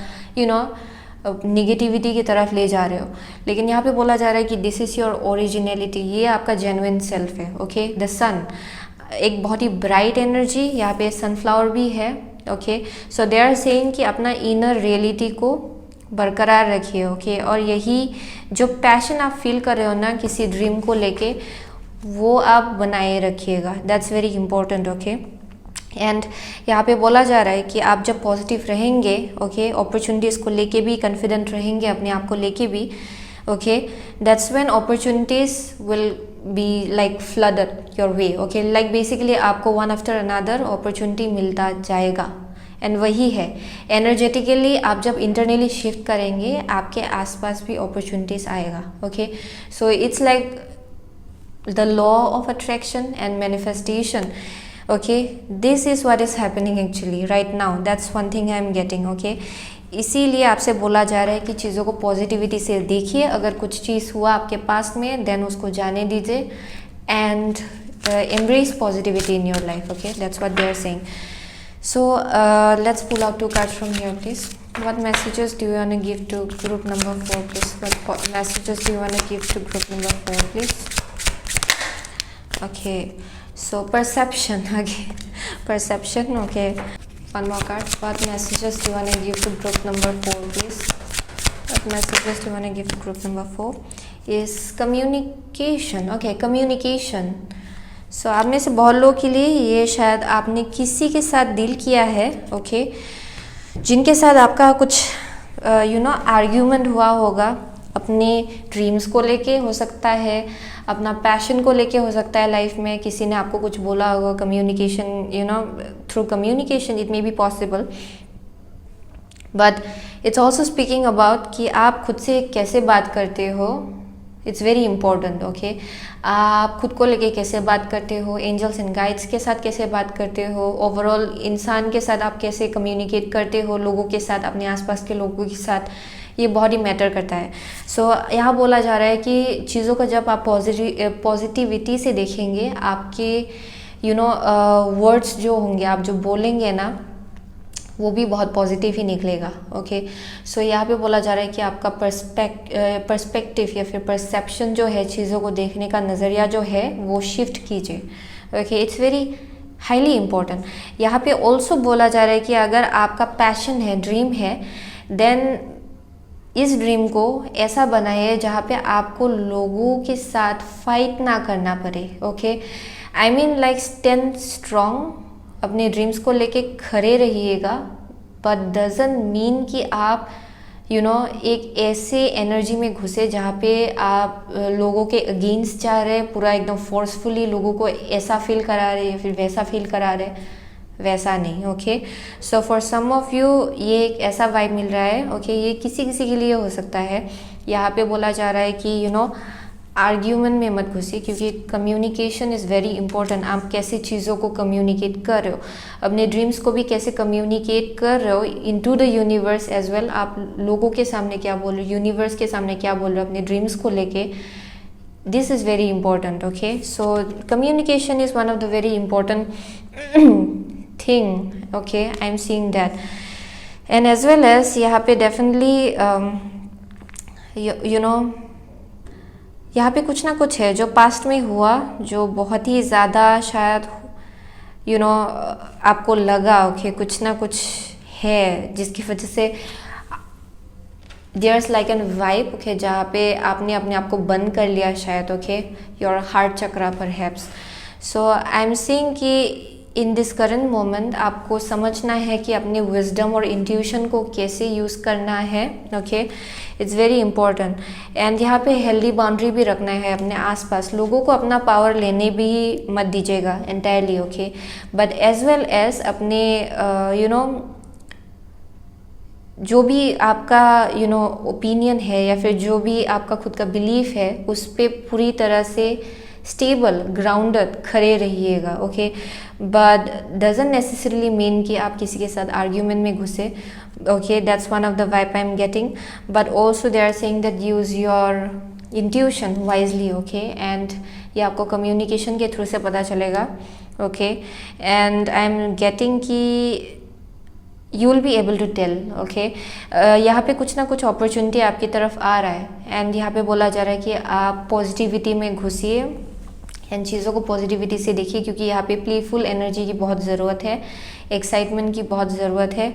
निगेटिविटी की तरफ ले जा रहे हो. लेकिन यहाँ पे बोला जा रहा है कि दिस इज़ योर ओरिजिनलिटी. ये आपका जेन्युइन सेल्फ है. ओके, द सन, एक बहुत ही ब्राइट एनर्जी. यहाँ पे सनफ्लावर भी है. Okay, so they are saying कि अपना इनर रियलिटी को बरकरार रखिए. ओके, और यही जो पैशन आप फील कर रहे हो ना किसी ड्रीम को लेके, वो आप बनाए रखिएगा. That's very important. Okay, and यहाँ पे बोला जा रहा है कि आप जब पॉजिटिव रहेंगे, ओके, अपॉर्चुनिटीज़ को लेके भी कॉन्फिडेंट रहेंगे, अपने आप को लेके भी, okay, that's when opportunities will be like flooded your way. Okay, like basically आपको वन आफ्टर अनदर अपॉर्चुनिटी मिलता जाएगा. एंड वही है एनर्जेटिकली आप जब इंटरनली शिफ्ट करेंगे आपके आसपास भी अपॉर्चुनिटीज़ आएगा. Okay, so it's like the law of attraction and manifestation. Okay, this is what is happening actually right now. That's one thing I am getting. Okay, इसीलिए आपसे बोला जा रहा है कि चीज़ों को पॉजिटिविटी से देखिए. अगर कुछ चीज़ हुआ आपके पास में, देन उसको जाने दीजिए and embrace positivity in your life. Okay, that's what they are saying. So let's pull out 2 cards from here, please. What messages do you want to give to group number 4, please? What messages do you want to give to group number 4, please? Okay. So perception again. Perception. Okay, one more card. What messages do you want to give to group number 4, please? What messages do you want to give to group number 4? Is communication. Okay, communication. So आप में से बहुत लोगों के लिए ये शायद आपने किसी के साथ डील किया है, okay, जिनके साथ आपका कुछ आर्ग्यूमेंट हुआ होगा. अपने ड्रीम्स को लेके हो सकता है, अपना पैशन को लेके हो सकता है. लाइफ में किसी ने आपको कुछ बोला होगा. Communication, through communication it may be possible, but it's also speaking about कि आप खुद से कैसे बात करते हो. It's very important. ओके, आप खुद को लेके कैसे बात करते हो, एंजल्स एंड गाइड्स के साथ कैसे बात करते हो, ओवरऑल इंसान के साथ आप कैसे कम्युनिकेट करते हो, लोगों के साथ, अपने आसपास के लोगों के साथ, ये बहुत ही मैटर करता है. सो यहाँ बोला जा रहा है कि चीज़ों को जब आप पॉजिटिविटी से देखेंगे, आपके वर्ड्स जो होंगे, आप जो बोलेंगे ना, वो भी बहुत पॉजिटिव ही निकलेगा. ओके, सो यहाँ पे बोला जा रहा है कि आपका पर्सपेक्टिव या फिर परसेप्शन जो है, चीज़ों को देखने का नज़रिया जो है, वो शिफ्ट कीजिए. Okay, it's very highly important. यहाँ पे ऑल्सो बोला जा रहा है कि अगर आपका पैशन है, ड्रीम है, देन इस ड्रीम को ऐसा बनाइए जहाँ पे आपको लोगों के साथ फाइट ना करना पड़े. Okay, I mean like stand strong, अपने ड्रीम्स को लेके खड़े रहिएगा, बट डजंट मीन कि आप एक ऐसे एनर्जी में घुसे जहाँ पे आप लोगों के अगेंस्ट जा रहे, पूरा एकदम फोर्सफुली लोगों को ऐसा फील करा रहे या फिर वैसा फील करा रहे. वैसा नहीं. Okay, so for some of you ये एक ऐसा वाइब मिल रहा है. ओके, ये किसी किसी के लिए हो सकता है. यहाँ पे बोला जा रहा है कि आर्ग्यूमेंट में मत घुसिए, क्योंकि कम्युनिकेशन इज़ वेरी इंपॉर्टेंट. आप कैसे चीज़ों को कम्युनिकेट कर रहे हो, अपने ड्रीम्स को भी कैसे कम्युनिकेट कर रहे हो into the universe as well. आप लोगों के सामने क्या बोल रहे हो, यूनिवर्स के सामने क्या बोल रहे हो अपने ड्रीम्स को लेके. This is very important. Okay, so communication is one of the very important thing. Okay, I'm seeing that. And as well as यहाँ पे definitely यहाँ पे कुछ ना कुछ है जो पास्ट में हुआ, जो बहुत ही ज़्यादा शायद आपको लगा. ओके, कुछ ना कुछ है जिसकी वजह से there's like an vibe, okay, जहाँ पे आपने अपने आप को बंद कर लिया शायद, okay, your heart chakra perhaps. So I am saying कि इन दिस करंट मोमेंट आपको समझना है कि अपने विजडम और इंट्यूशन को कैसे यूज़ करना है, okay, it's very important. And यहाँ पे हेल्दी बाउंड्री भी रखना है अपने आसपास. लोगों को अपना पावर लेने भी मत दीजिएगा entirely, okay, but as well as अपने जो भी आपका ओपिनियन है या फिर जो भी आपका खुद का बिलीफ है उस पर पूरी तरह से स्टेबल ग्राउंडेड खड़े रहिएगा, okay. But doesn't necessarily mean कि आप किसी के साथ आर्ग्यूमेंट में घुसे, okay. That's one of the vibe I am getting. But also they are saying that use your intuition wisely, okay. And ये आपको कम्युनिकेशन के थ्रू से पता चलेगा, okay. And I am getting कि you will be able to tell, okay. यहाँ पे कुछ ना कुछ अपॉर्चुनिटी आपकी तरफ आ रहा है. एंड यहाँ पे बोला जा रहा है कि आप पॉजिटिविटी में घुसिए एंड चीज़ों को पॉजिटिविटी से देखिए, क्योंकि यहाँ पे प्लेफुल एनर्जी की बहुत ज़रूरत है, एक्साइटमेंट की बहुत ज़रूरत है,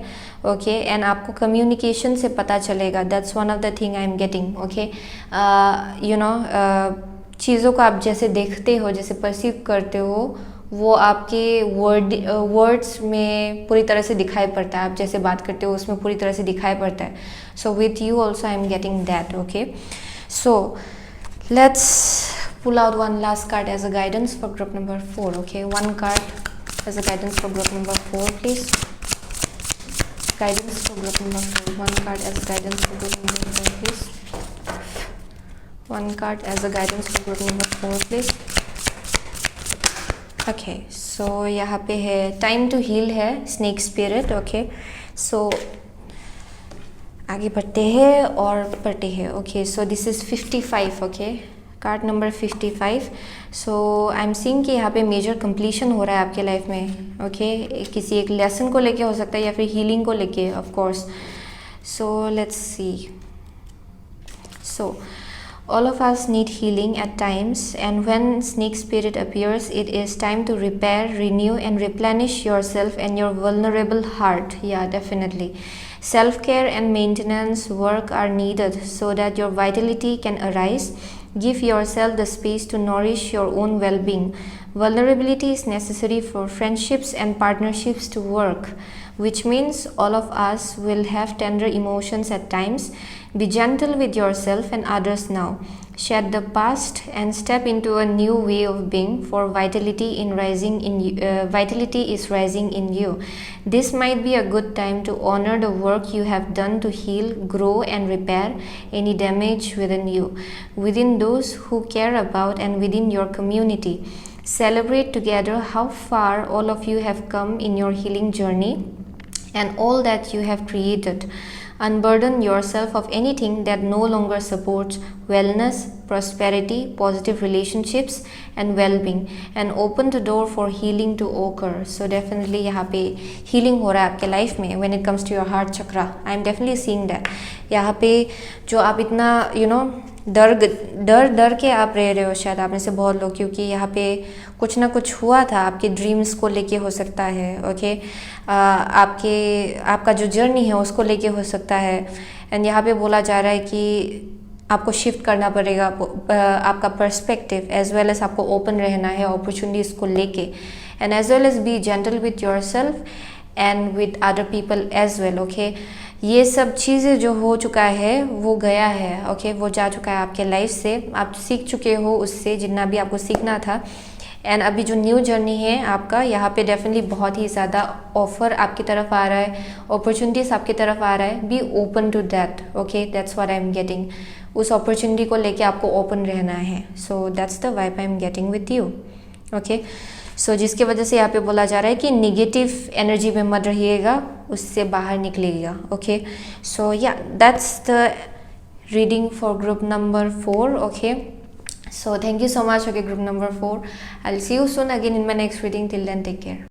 ओके. एंड आपको कम्युनिकेशन से पता चलेगा. That's one of the thing I am getting, okay. चीज़ों को आप जैसे देखते हो, जैसे परसीव करते हो, वो आपके वर्ड्स में पूरी तरह से दिखाई पड़ता है. आप जैसे बात करते हो उसमें पूरी तरह से दिखाई पड़ता है. So with you also I am getting that, okay. So let's pull out one last card as a guidance for group number 4, okay. One card as a guidance for group number 4, please. Guidance for group number 4. One card as a guidance for group number 4, please. One card as a guidance for group number 4, please. Okay, so यहाँ पे है time to heal है, snake spirit, okay. So आगे बढ़ते हैं और पढ़ते हैं, okay. So this is 55, okay. Card number 55. So I am seeing कि यहाँ पे मेजर कंप्लीशन हो रहा है आपके लाइफ में, ओके. किसी एक लेसन को लेके हो सकता है या फिर हीलिंग को लेके, of course. So let's C. So all of us need healing at times, and when snake spirit appears, it is time to repair, renew and replenish yourself and your vulnerable heart. Yeah, definitely. Self-care and maintenance work are needed so that your vitality can arise. Give yourself the space to nourish your own well-being. Vulnerability is necessary for friendships and partnerships to work, which means all of us will have tender emotions at times. Be gentle with yourself and others now. Shed the past and step into a new way of being, for vitality is rising in you. This might be a good time to honor the work you have done to heal, grow and repair any damage within you, within those who care about and within your community. Celebrate together how far all of you have come in your healing journey and all that you have created. Unburden yourself of anything that no longer supports wellness, prosperity, positive relationships and well-being, and open the door for healing to occur. So definitely यहाँ पे healing हो रहा है आपके life में when it comes to your heart chakra. I am definitely seeing that. यहाँ पे जो आप इतना डर के आप रह रहे हो, शायद आप में से बहुत लोग, क्योंकि यहाँ पे कुछ ना कुछ हुआ था आपके ड्रीम्स को लेके हो सकता है, ओके. आपका जो जर्नी है उसको लेके हो सकता है. एंड यहाँ पे बोला जा रहा है कि आपको शिफ्ट करना पड़ेगा आपका पर्सपेक्टिव, एज वेल एज आपको ओपन रहना है अपॉर्चुनिटीज़ को लेके, and as well as be gentle with yourself and with other people as well, okay. ये सब चीज़ें जो हो चुका है वो गया है, ओके. वो जा चुका है आपके लाइफ से, आप सीख चुके हो उससे जितना भी आपको सीखना था. एंड अभी जो न्यू जर्नी है आपका, यहाँ पे डेफिनेटली बहुत ही ज़्यादा ऑफर आपकी तरफ आ रहा है, अपॉर्चुनिटीज़ आपकी तरफ आ रहा है. Be open to that, okay. That's what I am getting. उस अपॉर्चुनिटी को लेके आपको ओपन रहना है. So that's the vibe I am getting with you, okay. So जिसकी वजह से यहाँ पे बोला जा रहा है कि निगेटिव एनर्जी में मत रहिएगा, उससे बाहर निकलिएगा, ओके. सो या that's the reading for group number 4, okay. So thank you so much, okay, group number 4. I'll see you soon again in my next reading. Till then, take care.